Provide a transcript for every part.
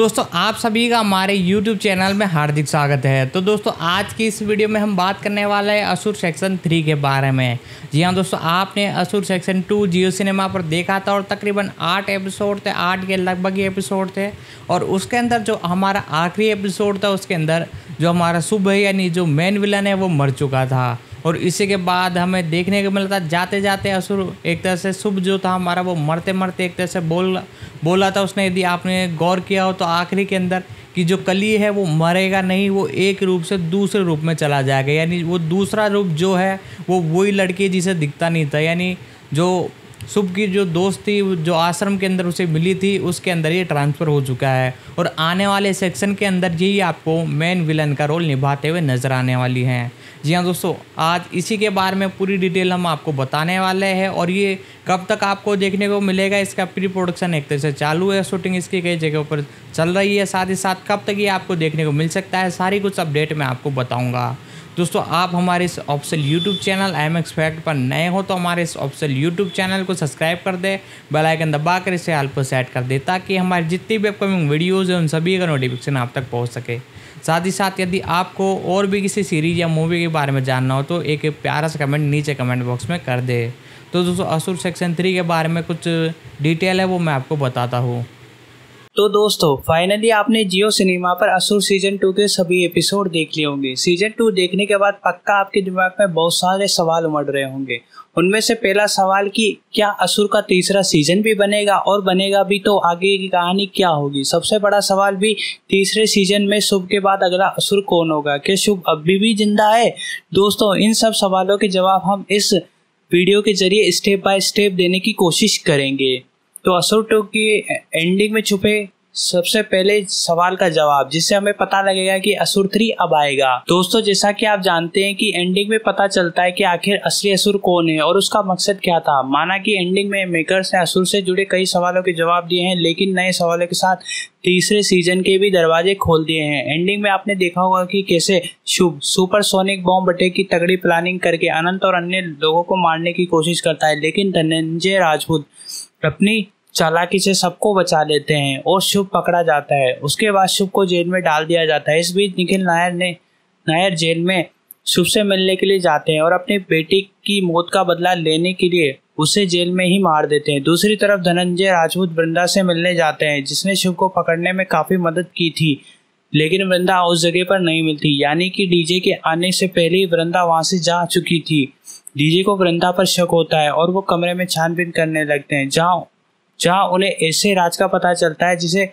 दोस्तों आप सभी का हमारे YouTube चैनल में हार्दिक स्वागत है। तो दोस्तों आज की इस वीडियो में हम बात करने वाले हैं असुर सेक्शन 3 के बारे में। जी हाँ दोस्तों, आपने असुर सेक्शन 2 जियो सिनेमा पर देखा था और तकरीबन 8 एपिसोड थे, 8 के लगभग ही एपिसोड थे। और उसके अंदर जो हमारा आखिरी एपिसोड था उसके अंदर जो हमारा शुभ है यानी जो मेन विलन है वो मर चुका था। और इसी के बाद हमें देखने को मिला था जाते जाते असुर एक तरह से शुभ जो था हमारा वो मरते मरते एक तरह से बोला था उसने। यदि आपने गौर किया हो तो आखिरी के अंदर कि जो कली है वो मरेगा नहीं, वो एक रूप से दूसरे रूप में चला जाएगा। यानी वो दूसरा रूप जो है वो वही लड़की जिसे दिखता नहीं था, यानी जो शुभ की जो दोस्त थी जो आश्रम के अंदर उसे मिली थी उसके अंदर ये ट्रांसफ़र हो चुका है। और आने वाले सेक्शन के अंदर यही आपको मेन विलन का रोल निभाते हुए नजर आने वाली हैं। जी हाँ दोस्तों, आज इसी के बारे में पूरी डिटेल हम आपको बताने वाले हैं। और ये कब तक आपको देखने को मिलेगा, इसका प्री प्रोडक्शन एक तरह से चालू है, शूटिंग इसकी कई जगहों पर चल रही है। साथ ही साथ कब तक ये आपको देखने को मिल सकता है, सारी कुछ अपडेट मैं आपको बताऊँगा। दोस्तों आप हमारे इस official YouTube channel IMX fact पर नए हो तो हमारे इस ऑफिशियल यूट्यूब चैनल को सब्सक्राइब कर दे, बेल आइकन दबाकर इसे ऑल पर सेट कर दे ताकि हमारी जितनी भी अपकमिंग वीडियोज़ हैं उन सभी का नोटिफिकेशन आप तक पहुंच सके। साथ ही साथ यदि आपको और भी किसी सीरीज या मूवी के बारे में जानना हो तो एक प्यारा सा कमेंट नीचे कमेंट बॉक्स में कर दे। तो दोस्तों असुर सेक्शन 3 के बारे में कुछ डिटेल है वो मैं आपको बताता हूँ। तो दोस्तों फाइनली आपने जियो सिनेमा पर असुर सीजन 2 के सभी एपिसोड देख लिए होंगे। सीजन 2 देखने के बाद पक्का आपके दिमाग में बहुत सारे सवाल उमड़ रहे होंगे। उनमें से पहला सवाल कि क्या असुर का तीसरा सीजन भी बनेगा, और बनेगा भी तो आगे की कहानी क्या होगी। सबसे बड़ा सवाल भी तीसरे सीजन में शुभ के बाद अगला असुर कौन होगा, क्या शुभ अभी भी जिंदा है। दोस्तों इन सब सवालों के जवाब हम इस वीडियो के जरिए स्टेप बाय स्टेप देने की कोशिश करेंगे। तो असुर 2 की एंडिंग में छुपे सबसे पहले सवाल का जवाब, जिससे हमें पता लगेगा कि असुर 3 अब आएगा। दोस्तों जैसा कि आप जानते हैं कि एंडिंग में पता चलता है कि आखिर असली असुर कौन है और उसका मकसद क्या था। माना कि एंडिंग में मेकर्स ने असुर से जुड़े कई सवालों के जवाब दिए हैं, लेकिन नए सवालों के साथ तीसरे सीजन के भी दरवाजे खोल दिए हैं। एंडिंग में आपने देखा होगा कि कैसे शुभ सुपरसोनिक बॉम्ब अटैक की तगड़ी प्लानिंग करके अनंत और अन्य लोगों को मारने की कोशिश करता है, लेकिन धनंजय राजपूत अपनी चालाकी से सबको बचा लेते हैं और शुभ पकड़ा जाता है। उसके बाद शुभ को जेल में डाल दिया जाता है। इस बीच निखिल नायर जेल में शुभ से मिलने के लिए जाते हैं और अपनी बेटी की मौत का बदला लेने के लिए उसे जेल में ही मार देते हैं। दूसरी तरफ धनंजय राजपूत वृंदा से मिलने जाते हैं, जिसने शुभ को पकड़ने में काफी मदद की थी, लेकिन वृंदा उस जगह पर नहीं मिलती। यानी कि डीजे के आने से पहले ही वृंदा वहां से जा चुकी थी। डीजे को वृंदा पर शक होता है और वो कमरे में छानबीन करने लगते हैं, जहां उन्हें ऐसे राज का पता चलता है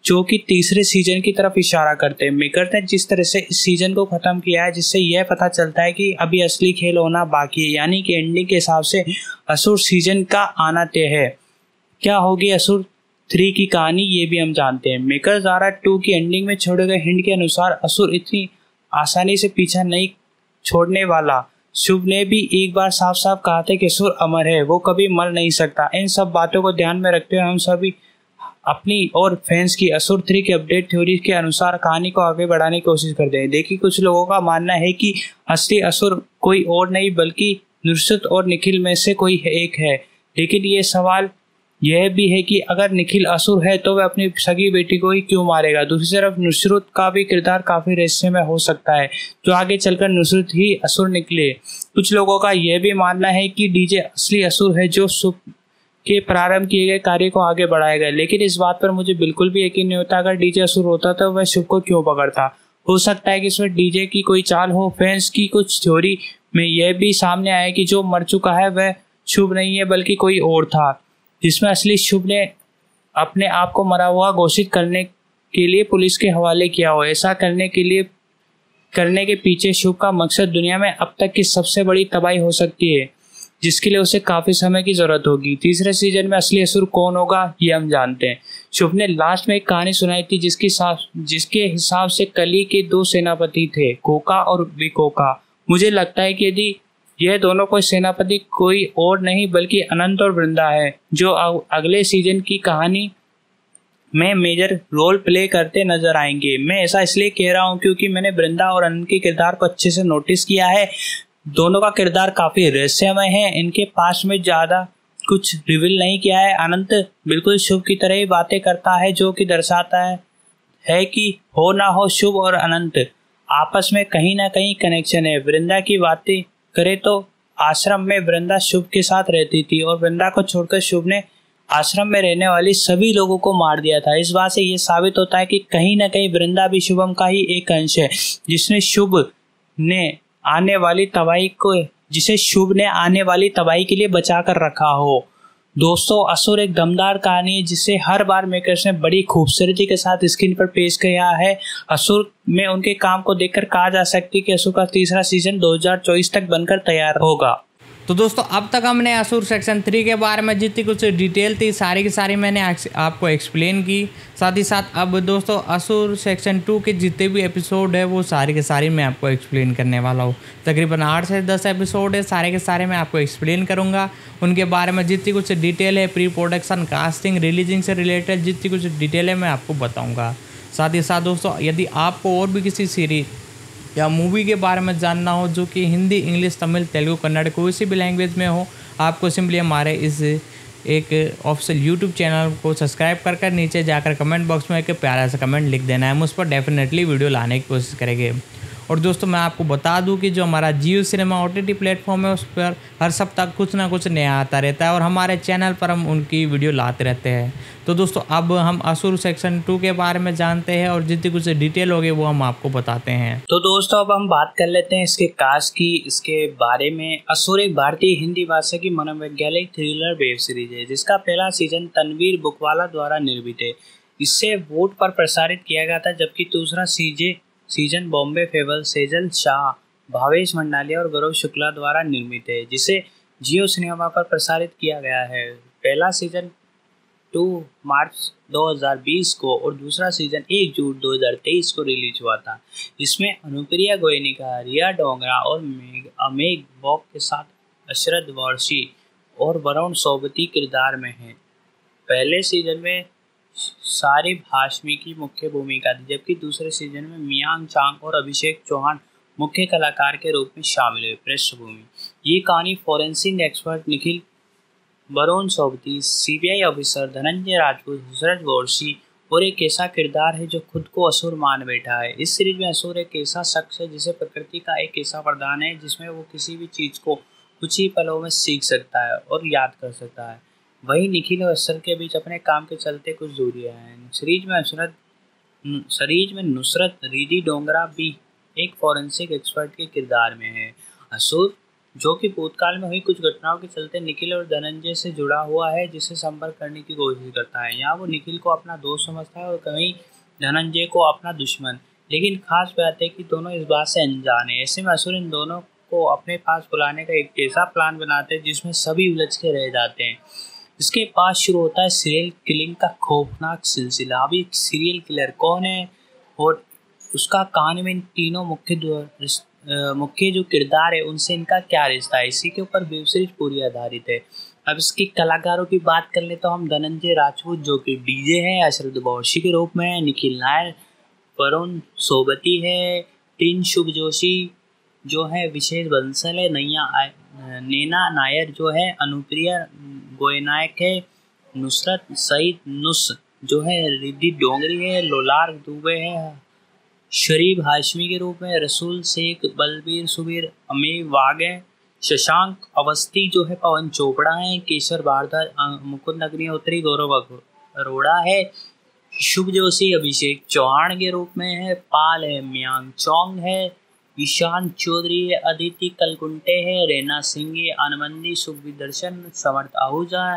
जो कि तीसरे सीजन की तरफ इशारा करते हैं। मेकर ने जिस तरह से इस सीजन को खत्म किया है, जिससे यह पता चलता है कि अभी असली खेल होना बाकी है। यानी कि एंडिंग के हिसाब से असुर सीजन का आना तय है। क्या होगी असुर 3 की कहानी ये भी हम जानते हैं। मेकर द्वारा 2 की एंडिंग में छोड़े गए हिंट के अनुसार असुर इतनी आसानी से पीछा नहीं छोड़ने वाला। शुभ ने भी एक बार साफ साफ कहा था कि असुर अमर है, वो कभी मर नहीं सकता। इन सब बातों को ध्यान में रखते हुए हम सभी अपनी और फैंस की असुर 3 की अपडेट थ्योरी के अनुसार कहानी को आगे बढ़ाने की कोशिश करते हैं। देखिए कुछ लोगों का मानना है कि असली असुर कोई और नहीं बल्कि नुसरत और निखिल में से कोई एक है, लेकिन ये सवाल यह भी है कि अगर निखिल असुर है तो वह अपनी सगी बेटी को ही क्यों मारेगा। दूसरी तरफ नुसरत का भी किरदार काफी रहस्यमय हो सकता है, जो आगे चलकर नुसरत ही असुर निकले। कुछ लोगों का यह भी मानना है कि डीजे असली असुर है जो शुभ के प्रारंभ किए गए कार्य को आगे बढ़ाएगा, लेकिन इस बात पर मुझे बिल्कुल भी यकीन नहीं होता। अगर डीजे असुर होता तो वह शुभ को क्यों पकड़ता। हो सकता है कि इसमें डीजे की कोई चाल हो। फैंस की कुछ थ्योरी में यह भी सामने आया कि जो मर चुका है वह शुभ नहीं है बल्कि कोई और था, जिसमें असली शुभ ने अपने आप को मरा हुआ घोषित करने के लिए पुलिस के हवाले किया हो। ऐसा करने के पीछे शुभ का मकसद दुनिया में अब तक की सबसे बड़ी तबाही हो सकती है, जिसके लिए उसे काफी समय की जरूरत होगी। तीसरे सीजन में असली असुर कौन होगा ये हम जानते हैं। शुभ ने लास्ट में एक कहानी सुनाई थी जिसके हिसाब से कली के 2 सेनापति थे, कोका और विकोका। मुझे लगता है कि यदि यह दोनों कोई सेनापति कोई और नहीं बल्कि अनंत और वृंदा है, जो अगले सीजन की कहानी में मेजर रोल प्ले करते नजर आएंगे। मैं ऐसा इसलिए कह रहा हूं क्योंकि मैंने वृंदा और अनंत के किरदार को अच्छे से नोटिस किया है। दोनों का किरदार काफी रहस्यमय है, इनके पास में ज्यादा कुछ रिवील नहीं किया है। अनंत बिल्कुल शुभ की तरह ही बातें करता है, जो कि दर्शाता है है कि हो ना हो शुभ और अनंत आपस में कहीं ना कहीं कनेक्शन है। वृंदा की बातें करें तो आश्रम में वृंदा शुभ के साथ रहती थी और वृंदा को छोड़कर शुभ ने आश्रम में रहने वाली सभी लोगों को मार दिया था। इस बात से यह साबित होता है कि कहीं ना कहीं वृंदा भी शुभम का ही एक अंश है, जिसने शुभ ने आने वाली तबाही के लिए बचा कर रखा हो। दोस्तों, असुर एक दमदार कहानी है जिसे हर बार मेकर्स ने बड़ी खूबसूरती के साथ स्क्रीन पर पेश किया है। असुर में उनके काम को देखकर कहा जा सकता है कि असुर का तीसरा सीजन 2024 तक बनकर तैयार होगा। तो दोस्तों, अब तक हमने असुर सेक्शन 3 के बारे में जितनी कुछ डिटेल थी सारी की सारी मैंने आपको एक्सप्लेन की। साथ ही साथ अब दोस्तों असुर सेक्शन 2 के जितने भी एपिसोड है वो सारी के सारी मैं आपको एक्सप्लेन करने वाला हूँ। तकरीबन 8 से 10 एपिसोड है, सारे के सारे मैं आपको एक्सप्लेन करूँगा। उनके बारे में जितनी कुछ डिटेल है, प्री प्रोडक्शन, कास्टिंग, रिलीजिंग से रिलेटेड जितनी कुछ डिटेल है मैं आपको बताऊँगा। साथ ही साथ दोस्तों, यदि आपको और भी किसी सीरीज या मूवी के बारे में जानना हो जो कि हिंदी, इंग्लिश, तमिल, तेलुगु, कन्नड़ कोई सी भी लैंग्वेज में हो, आपको सिंपली हमारे इस एक ऑफिशियल यूट्यूब चैनल को सब्सक्राइब कर नीचे जाकर कमेंट बॉक्स में एक प्यारा सा कमेंट लिख देना है। हम उस पर डेफिनेटली वीडियो लाने की कोशिश करेंगे। और दोस्तों, मैं आपको बता दूं कि जो हमारा जियो सिनेमा OTT प्लेटफॉर्म है उस पर हर सप्ताह कुछ ना कुछ नया आता रहता है और हमारे चैनल पर हम उनकी वीडियो लाते रहते हैं। तो दोस्तों, अब हम असुर सेक्शन 2 के बारे में जानते हैं और जितनी कुछ डिटेल होगी वो हम आपको बताते हैं। तो दोस्तों, अब हम बात कर लेते हैं इसके कास्ट की, इसके बारे में। असुर एक भारतीय हिंदी भाषा की मनोवैज्ञानिक थ्रिलर वेब सीरीज है जिसका पहला सीजन तनवीर बुकवाला द्वारा निर्मित है। इसे वोट पर प्रसारित किया गया था, जबकि दूसरा सीजन बॉम्बे फेबल, सेजल शाह, भावेश मंडालिया और गौरव शुक्ला द्वारा निर्मित है, जिसे जियो सिनेमा पर प्रसारित किया गया है। पहला सीजन 2 मार्च 2020 को और दूसरा सीजन 1 जून 2023 को रिलीज हुआ था। इसमें अनुप्रिया गोयनिका, रिया डोंगरा और अमेग बॉक के साथ अशरद वारसी और वरुण सोबती किरदार में हैं। पहले सीजन में सारिब हाशमी की मुख्य भूमिका थी, जबकि दूसरे सीजन में मियांग चांग और अभिषेक चौहान मुख्य कलाकार के रूप में शामिल हुए पृष्ठभूमि। ये कहानी forensic expert Nikhil, Varun Sobti, CBI officer Dhananjay Rajput, हजरत वारसी और एक ऐसा किरदार है जो खुद को असुर मान बैठा है। इस सीरीज में असुर एक ऐसा शख्स है जिसे प्रकृति का एक ऐसा वरदान है जिसमें वो किसी भी चीज़ को कुछ ही पलों में सीख सकता है और याद कर सकता है। वहीं निखिल और असर के बीच अपने काम के चलते कुछ दूरियां हैं। सीरीज में नुसरत रिदी डोंगरा भी एक फॉरेंसिक एक्सपर्ट के किरदार में है। असुर, जो कि भूतकाल में हुई कुछ घटनाओं के चलते निखिल और धनंजय से जुड़ा हुआ है, जिसे संपर्क करने की कोशिश करता है। यहाँ वो निखिल को अपना दोस्त समझता है और कहीं धनंजय को अपना दुश्मन। लेकिन खास बात है कि दोनों इस बात से अनजान है। ऐसे में असुर इन दोनों को अपने पास बुलाने का एक ऐसा प्लान बनाते हैं जिसमें सभी उलझ के रह जाते हैं। इसके पास शुरू होता है सीरियल किलिंग का खौफनाक सिलसिला। अभी एक सीरियल किलर कौन है और उसका कहानी में इन तीनों मुख्य जो किरदार है उनसे इनका क्या रिश्ता है, इसी के ऊपर वेब सीरीज पूरी आधारित है। अब इसके कलाकारों की बात कर ले तो हम धनंजय राजपूत जो कि डीजे है, अशरद वारसी के रूप में, निखिल नायर, वरुण सोबती है, टीन शुभ जोशी जो है, विशेष बंसल है, नैना नायर जो है, अनुप्रिया गोयनायक है, नुसरत सईद नुस जो है, रिद्धि डोंगरी है, लोलार दुबे है, शरीफ हाशमी के रूप में, रसूल शेख, बलबीर सुबीर, अमीर वाग है, शशांक अवस्थी जो है, पवन चोपड़ा है, केशर भारद्वाज, मुकुंद अग्निहोत्री, गौरव अरोड़ा है, शुभ जोशी अभिषेक चौहान के रूप में है, पाल है, मियांग चौंग है, ईशान चौधरी है, अदिति कलकुंटे है, रेना सिंह है, आनमंदी सुखविदर्शन, समर्थ आहूजा,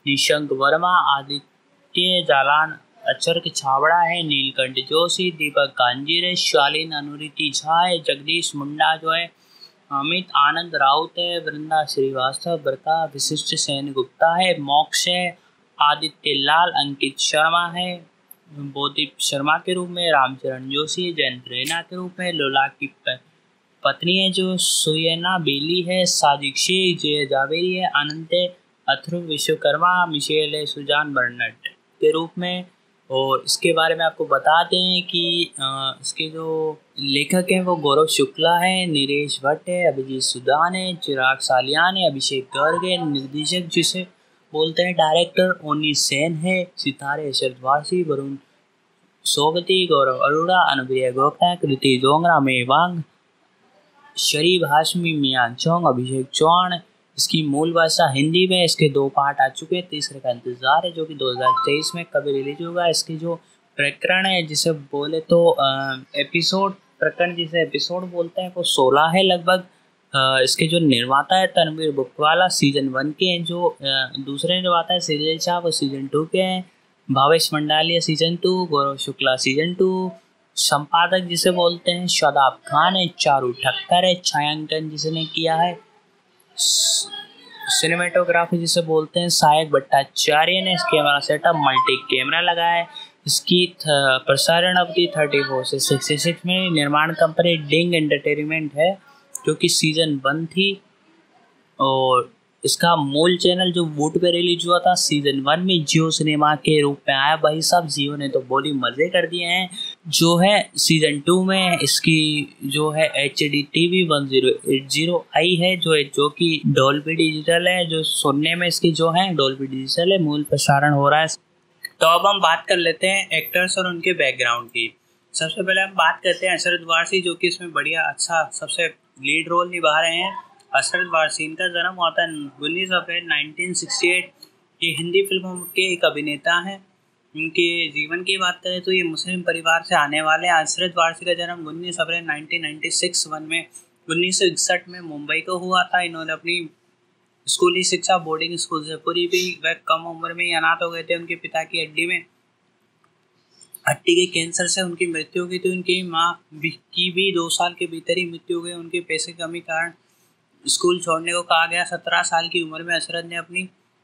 निशंक वर्मा, आदित्य जालान, अचर्क छाबड़ा है, नीलकंठ जोशी, दीपक कांजीर है, शालीन अनुरिति झा है, जगदीश मुंडा जो है, अमित आनंद राउत है, वृंदा श्रीवास्तव, बरका विशिष्ट सेन गुप्ता है, मोक्ष है, आदित्य लाल, अंकित शर्मा है, बोदीप शर्मा के रूप में, रामचरण जोशी, जयंत रैना के रूप में, लोला की पत्नी है जो सुयना बेली है, साजिक शेख, जय जावेरी है, अनंत अथर्व विश्वकर्मा, मिशेल है, सुजान बर्नट के रूप में। और इसके बारे में आपको बता दें कि इसके जो लेखक हैं वो गौरव शुक्ला है, नीरेश भट्ट है, अभिजीत सुदान है, चिराग सालियान है, अभिषेक गर्ग है, निर्देशक जिसे बोलते हैं डायरेक्टर ओनी सेन है, सितारे अशरद वारसी, वरुण सोगती, गौरव अरोड़ा, अनुप्रिया गोखले, कृति जोंगरा, मेवांग, शरीफ हाशमी, मियां चोंग, अभिषेक चौहान। इसकी मूल भाषा हिंदी में। इसके 2 पार्ट आ चुके हैं, तीसरे का इंतजार है जो कि 2023 में कभी रिलीज होगा। इसकी जो प्रकरण है जिसे बोले तो एपिसोड प्रकरण जिसे एपिसोड बोलते हैं वो 16 है लगभग। इसके जो निर्माता है तनवीर बुकवाला सीजन 1 के हैं, जो दूसरे निर्माता है सीरियल शाह वो सीजन 2 के हैं। भावेश मंडालिया सीजन 2, गौरव शुक्ला सीजन 2। संपादक जिसे बोलते हैं शादाब खान है, चारू ठक्कर है, छायांकन जिसने किया है, सिनेमेटोग्राफी जिसे बोलते हैं सायक भट्टाचार्य ने। कैमरा सेटअप मल्टी कैमरा लगा है। इसकी प्रसारण अवधि 34 से 66 में। निर्माण कंपनी डिंग एंटरटेनमेंट है जो कि सीजन 1 थी। और इसका मूल चैनल जो वूट पे रिलीज हुआ था सीजन 1 में जियो सिनेमा के रूप में आया। भाई साहब जियो ने तो बोली मजे कर दिए हैं। जो है सीजन 2 में इसकी जो है HD TV 1080i है जो कि डॉल्बी डिजिटल है। जो सुनने में इसकी जो है डॉल्बी डिजिटल है। मूल प्रसारण हो रहा है। तो अब हम बात कर लेते हैं एक्टर्स और उनके बैकग्राउंड की। सबसे पहले हम बात करते हैं अशरद वारसी जो कि इसमें बढ़िया अच्छा सबसे लीड रोल निभा रहे हैं। अशरद वारसी, इनका जन्म हुआ था 19 अप्रैल 1968। ये हिंदी फिल्मों के एक अभिनेता हैं। इनके जीवन की बात करें तो ये मुस्लिम परिवार से आने वाले हैं। अशरद वारसी का जन्म 19 अप्रैल 1996 में 1961 में मुंबई को हुआ था। इन्होंने अपनी स्कूली शिक्षा बोर्डिंग स्कूल से पूरी भी। वह कम उम्र में ही अनाथ हो गए थे। उनके पिता की हड्डी के कैंसर से उनकी मृत्यु हो गई थी। उनकी माँ की भी 2 साल के भीतर ही मृत्यु हो गई। उनके पैसे की कमी कारण स्कूल छोड़ने को कहा गया। 17 साल की उम्र में अशरद ने अपनी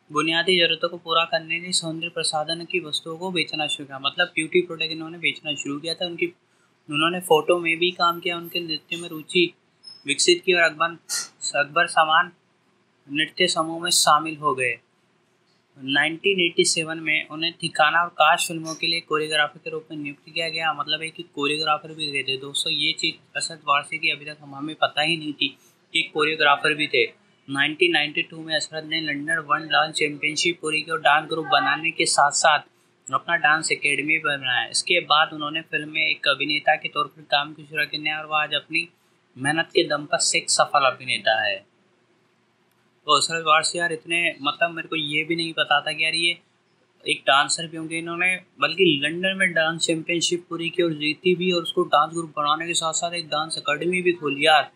बुनियादी जरूरतों को पूरा करने के लिए सौंदर्य प्रसाधन की वस्तुओं को बेचना शुरू किया। मतलब ब्यूटी प्रोडक्ट इन्होंने बेचना शुरू किया था। उन्होंने फोटो में भी काम किया। उनके नृत्य में रुचि विकसित की और अकबर सामान नृत्य समूह में शामिल हो गए। 1987 में उन्हें ठिकाना और काश फिल्मों के लिए कोरियोग्राफर के रूप में नियुक्त किया गया। मतलब है कि कोरियोग्राफर भी गए थे। दोस्तों ये चीज़ अशरद वारसी की अभी तक हमें पता ही नहीं थी कि कोरियोग्राफर भी थे। 1992 में अशरद ने लंदन वर्ल्ड डांस चैंपियनशिप पूरी की और डांस ग्रुप बनाने के साथ साथ अपना डांस एकेडमी बनाया। इसके बाद उन्होंने फिल्म में एक अभिनेता के तौर पर काम की शुरुआत की और वह आज अपनी मेहनत के दम पर एक सफल अभिनेता है। तो अशरद वारसी यार इतने मतलब मेरे को ये भी नहीं पता था कि यार ये एक डांसर भी होंगे। इन्होंने बल्कि लंदन में डांस चैंपियनशिप पूरी की और जीती भी और उसको डांस ग्रुप बनाने के साथ साथ एक डांस अकेडमी भी खोली यार।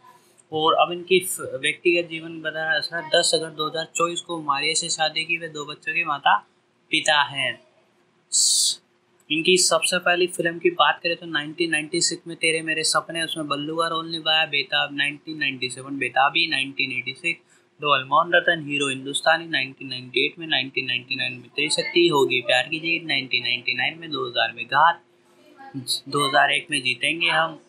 और अब इनकी व्यक्तिगत जीवन बताया। अशरद 10 अगस्त 2024 को मारिया से शादी की। वे 2 बच्चों के माता पिता हैं। इनकी सबसे पहली फिल्म की बात करें तो 1996 में तेरे मेरे सपने, उसमें बल्लू का रोल निभाया। बेताब 1997 बेताबी, 1986 दो अलमोन रतन, हीरो हिंदुस्तानी 1998 में, 1999 में त्रिशक्ति, होगी प्यार की जीत 1999 में, 2000 में घात, 2001 में जीतेंगे हम,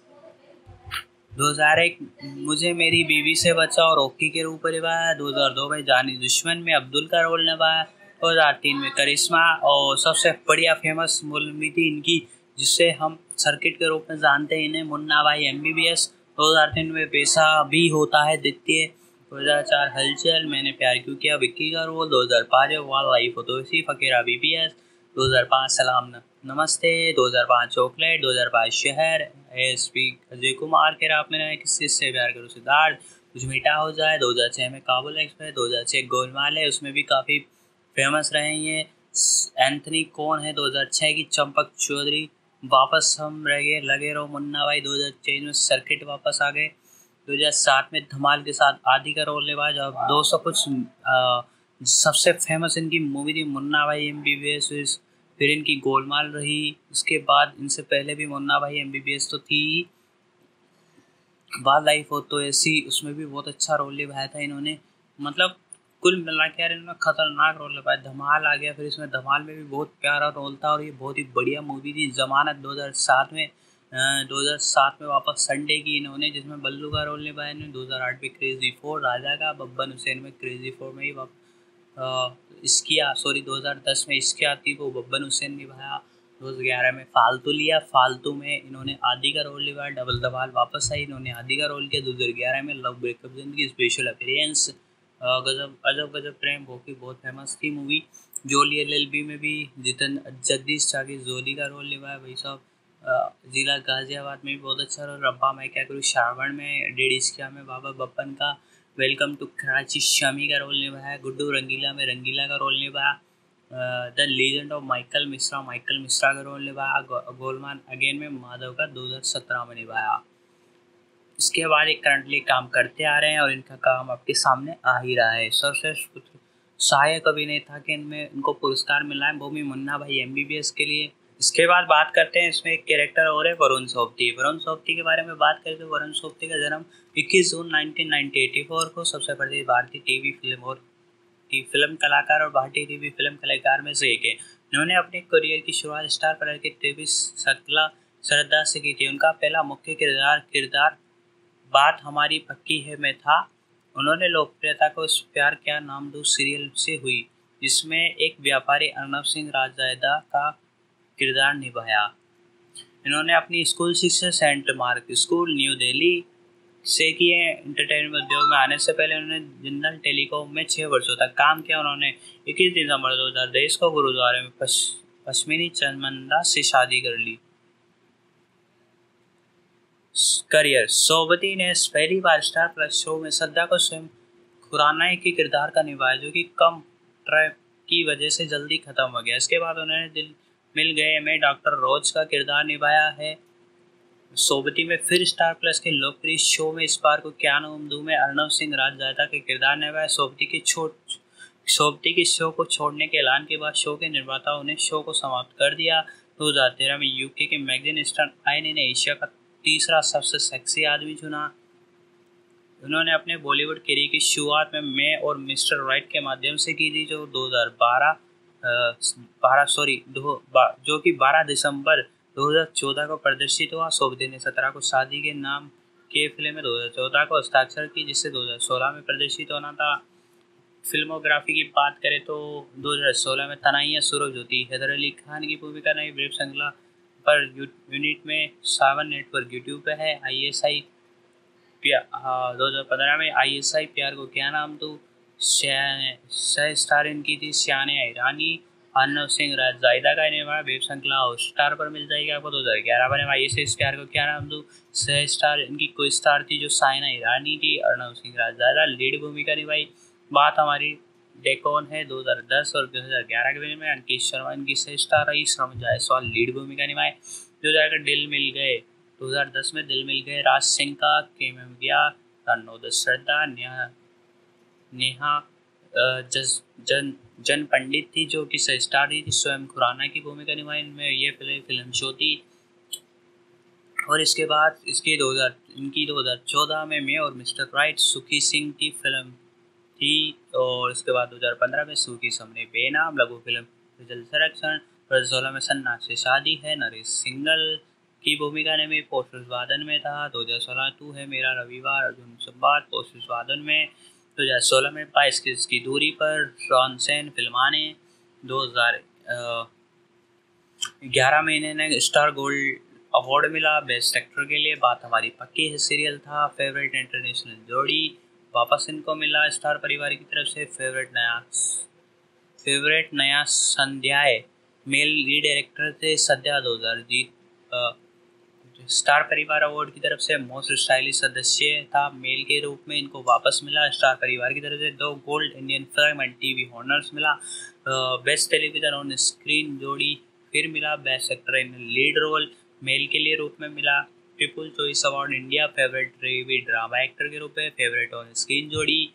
2001 मुझे मेरी बीवी से बचा और ओकी के रूप में निभाया। 2002 में जानी दुश्मन में अब्दुल का रोल निभाया। 2003 में करिश्मा और सबसे बढ़िया फेमस मूवी थी इनकी जिससे हम सर्किट के रूप में जानते हैं इन्हें, मुन्ना भाई MBBS। 2003 में पैसा भी होता है द्वितीय। 2004 हलचल, मैंने प्यार क्यों किया विक्की का रोल। 2005 वाइल्ड लाइफ होतोसी फकीरा BBS। 2005 सलाम नमस्ते। 2005 चॉकलेट। 2005 शहर SP अजय कुमार के रात में किसी से प्यार करो सिद्धार्थ, कुछ मीठा हो जाए। 2006 में काबुल एक्सप्रेस। 2006 गोलमाल है, उसमें भी काफ़ी फेमस रहे ये। एंथनी कौन है 2006 की। चंपक चौधरी, वापस हम रह गए लगे रहो मुन्ना भाई। 2023 में सर्किट वापस आ गए। 2007 में धमाल के साथ आदि का रोल निभाया। जब 200 कुछ सबसे फेमस इनकी मूवी थी मुन्ना भाई MBBS। फिर इनकी गोलमाल रही। उसके बाद इनसे पहले भी मुन्ना भाई MBBS तो थी। वाइल्ड लाइफ हो तो ऐसी, उसमें भी बहुत अच्छा रोल निभाया था इन्होंने। मतलब कुल मिला के यार इन्होंने खतरनाक रोल निभाया। धमाल आ गया, फिर इसमें धमाल में भी बहुत प्यारा रोल था और ये बहुत ही बढ़िया मूवी थी। जमानत 2007 में 2007 में वापस संडे की इन्होंने जिसमें बल्लू का रोल निभाया इन्होंने। 2008 में क्रेजी 4 राजा का, बब्बन हुसैन में क्रेजी 4 में ही इसकिया 2010 में इसके आती वो बब्बन हुसैन निभाया। 2011 में फालतू लिया, फालतू में इन्होंने आदि का रोल निभाया। डबल धमाल वापस आई, इन्होंने आदि का रोल किया। 2011 में लव ब्रेकअप जिंदगी स्पेशल अपीयरेंस, गजब अजब गजब प्रेम, वो की बहुत फेमस थी मूवी। जोली एलएलबी में भी जगदीश चाकी जोली का रोल निभाया भाई साहब। जिला गाजियाबाद में भी बहुत अच्छा रोल। रब्बा मैं क्या करूँ श्रावण में, डेढ़ इश्किया में बाबा बप्पन का, वेलकम टू कराची शमी का रोल निभाया। गुड्डू रंगीला में रंगीला का रोल निभाया। The legend of Michael Mishra का रोल निभाया। गोलमाल अगेन में माधव का 2017 में निभाया। इसके बाद एक करंटली काम करते आ रहे हैं और इनका काम आपके सामने आ ही रहा है। सर्वश्रेष्ठ सहायक अभिनेता के इनमें इनको पुरस्कार मिला है भूमि मुन्ना भाई एमबीबीएस के लिए। इसके बाद बात करते हैं इसमें एक कैरेक्टर और है वरुण सोबती। वरुण सोबती के बारे में बात करें तो वरुण सोबती का जन्म 21 जून 1984 को सबसे पहले भारतीय टीवी फिल्म और फिल्म कलाकार और भारतीय टीवी फिल्म कलाकार में से एक है। इन्होंने अपने करियर की शुरुआत स्टार पर के टीवी सकला श्रद्धा से की थी। उनका पहला मुख्य किरदार बात हमारी पक्की है में था। उन्होंने लोकप्रियता को उस प्यार क्या नाम दूँ सीरियल से हुई, जिसमें एक व्यापारी अर्नब सिंह राजजादा का किरदार निभाया। इन्होंने अपनी स्कूल शिक्षा Saint Mark School New Delhi से किए। एंटरटेनमेंट उद्योग में आने से पहले उन्होंने जिंदल टेलीकॉम में 6 वर्षों तक काम किया। उन्होंने 21 दिसंबर 2023 को गुरुद्वारे में पश्मीनी चंदा से शादी कर ली। करियर सोबती ने पहली बार स्टार प्लस शो में श्रद्धा को स्वयं खुराना के किरदार का निभाया, जो कि कम ट्रैप की वजह से जल्दी खत्म हो गया। इसके बाद उन्होंने दिल मिल गए में डॉक्टर रोज का किरदार निभाया है। सोबती में फिर स्टार प्लस के लोकप्रिय शो में इस बार को क्या नाम दूँ में अर्नब सिंह राजजादा के किरदार निभाया। सोबती के शो को छोड़ने के ऐलान के बाद शो के निर्माताओं ने शो को समाप्त कर दिया। 2013 में यूके के मैगजीन स्टार आईने ने एशिया का तीसरा सबसे सेक्सी आदमी चुना। उन्होंने अपने बॉलीवुड करियर की शुरुआत में मैं और मिस्टर राइट के माध्यम से की थी, जो 12 दिसंबर 2014 को प्रदर्शित हुआ। सोबती ने 17 को शादी के नाम के फिल्म में 2014 को हस्ताक्षर की, जिससे 2016 में प्रदर्शित होना था। फिल्मोग्राफी की बात करें तो 2016 में तनाइया सूरज होती, हैदर अली खान की भूमिका नहीं ब्रेव श्रृंखला पर यूनिट में 7 नेटवर्क यूट्यूब पे है। ISI 2015 में ISI प्यार को क्या नाम दूँ सह स्टार इनकी थी सियाने ईरानी। अर्नब सिंह राजजादा का निभाया वेब श्रृंखला हॉटस्टार पर मिल जाएगी आपको। 2011 में ISI प्यार को क्या नाम दूँ सह स्टार इनकी कोई स्टार थी जो साइना ईरानी थी। अर्नब सिंह राजजादा लीड भूमिका निभाई। बात हमारी डेकोन है 2010 और 2011 के में अंकित शर्मा इनकी सह स्टार रही। श्रम जायसवाल लीड भूमिका निभाए। 2011 दिल मिल गए 2010 में दिल मिल गए राज सिंह का के में गया। तन्नोद श्रद्धा नेहा जन पंडित थी जो कि सह स्टार थी। स्वयं खुराना की भूमिका निभाई इनमें ये फिल्म शो थी। और इसके बाद इनकी 2014 में मैं और मिस्टर राइट सुखी सिंह की फिल्म थी। और इसके बाद 2015 में सूखी समने बेनाम लघु फिल्म जल संरक्षण। 2016 में सन्ना से शादी है नरेश सिंगल की भूमिका ने में पोस्टर्स वादन में था। 2016 तू है मेरा रविवार अर्जुन संवाद पोस्टर्स वादन में। 2016 में 22 की दूरी पर शॉन सेन फिल्माने। 2011 में इन्हें स्टार गोल्ड अवार्ड मिला बेस्ट एक्टर के लिए। बात हमारी पक्की है सीरियल था। फेवरेट इंटरनेशनल जोड़ी वापस इनको मिला स्टार परिवार की तरफ से। फेवरेट नया संध्याय मेल लीड डायरेक्टर थे सद्या 2000 जीत स्टार परिवार अवार्ड की तरफ से। मोस्ट स्टाइलिश सदस्य था मेल के रूप में इनको वापस मिला स्टार परिवार की तरफ से। 2 gold Indian film and TV honours मिला। बेस्ट टेलीविजन ऑन स्क्रीन जोड़ी फिर मिला। Best actor in lead role male के लिए रूप में मिला। People choice award India favourite TV drama actor के रूप में। फेवरेट ऑन स्क्रीन जोड़ी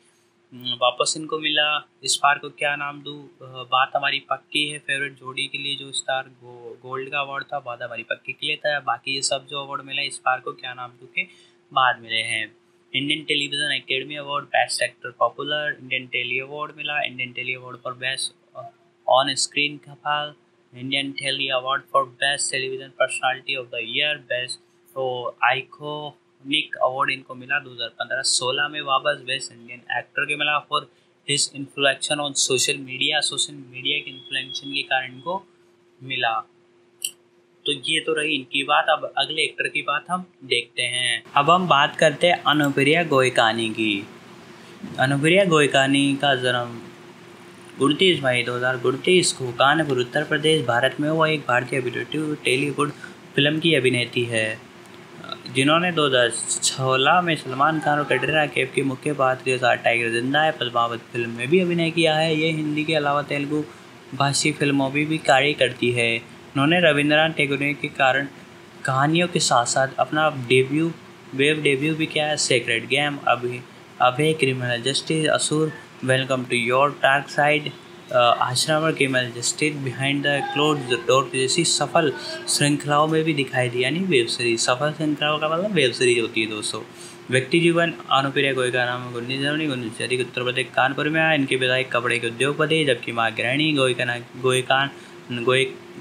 वापस इनको मिला। इस बार को क्या नाम दूँ बात हमारी पक्की है फेवरेट जोड़ी के लिए जो स्टार गोल्ड का अवार्ड था बात हमारी पक्की के लिए था। बाकी ये सब जो अवार्ड मिला इस बार को क्या नाम दूँ के बाद मिले हैं। Indian television academy award best actor popular Indian tele award मिला। Indian tele award for best on screen couple. Indian tele award for best television personality of the year. Best iconic award इनको मिला 2015-16 में वापस। Best Indian actor के मिला for his influence on social media के influence के कारण इनको मिला। तो ये तो रही इनकी बात। अब अगले एक्टर की बात हम देखते हैं। अब हम बात करते हैं अनुप्रिया गोयकानी की। अनुप्रिया गोयकानी का जन्म 29 मई 2029 को कानपुर उत्तर प्रदेश भारत में वो एक भारतीय अभिनेत्री टेलीवुड फिल्म की अभिनेत्री है जिन्होंने 2016 में सलमान खान और कैटरीना कैफ की मुख्य पात्र के साथ टाइगर जिंदा है पद्मावत फिल्म में भी अभिनय किया है। ये हिंदी के अलावा तेलुगु भाषी फिल्मों में भी कार्य करती है। उन्होंने रविंद्रनाथ टैगोर के कारण कहानियों के साथ साथ अपना वेब डेब्यू भी किया है। Sacred game, Abhay, criminal justice, Asur, welcome to your dark side, Aashram और criminal justice, behind the closed door जैसी सफल श्रृंखलाओं में भी दिखाई दी। यानी वेब सीरीज, सफल श्रृंखलाओं का मतलब वेब सीरीज होती है दोस्तों। व्यक्ति जीवन, अनुप्रिया गोयल का नाम 19 जनवरी 19 उत्तर प्रदेश कानपुर में आया। इनके पिता एक कपड़े के उद्योगपति, जबकि माँ गृहिणी।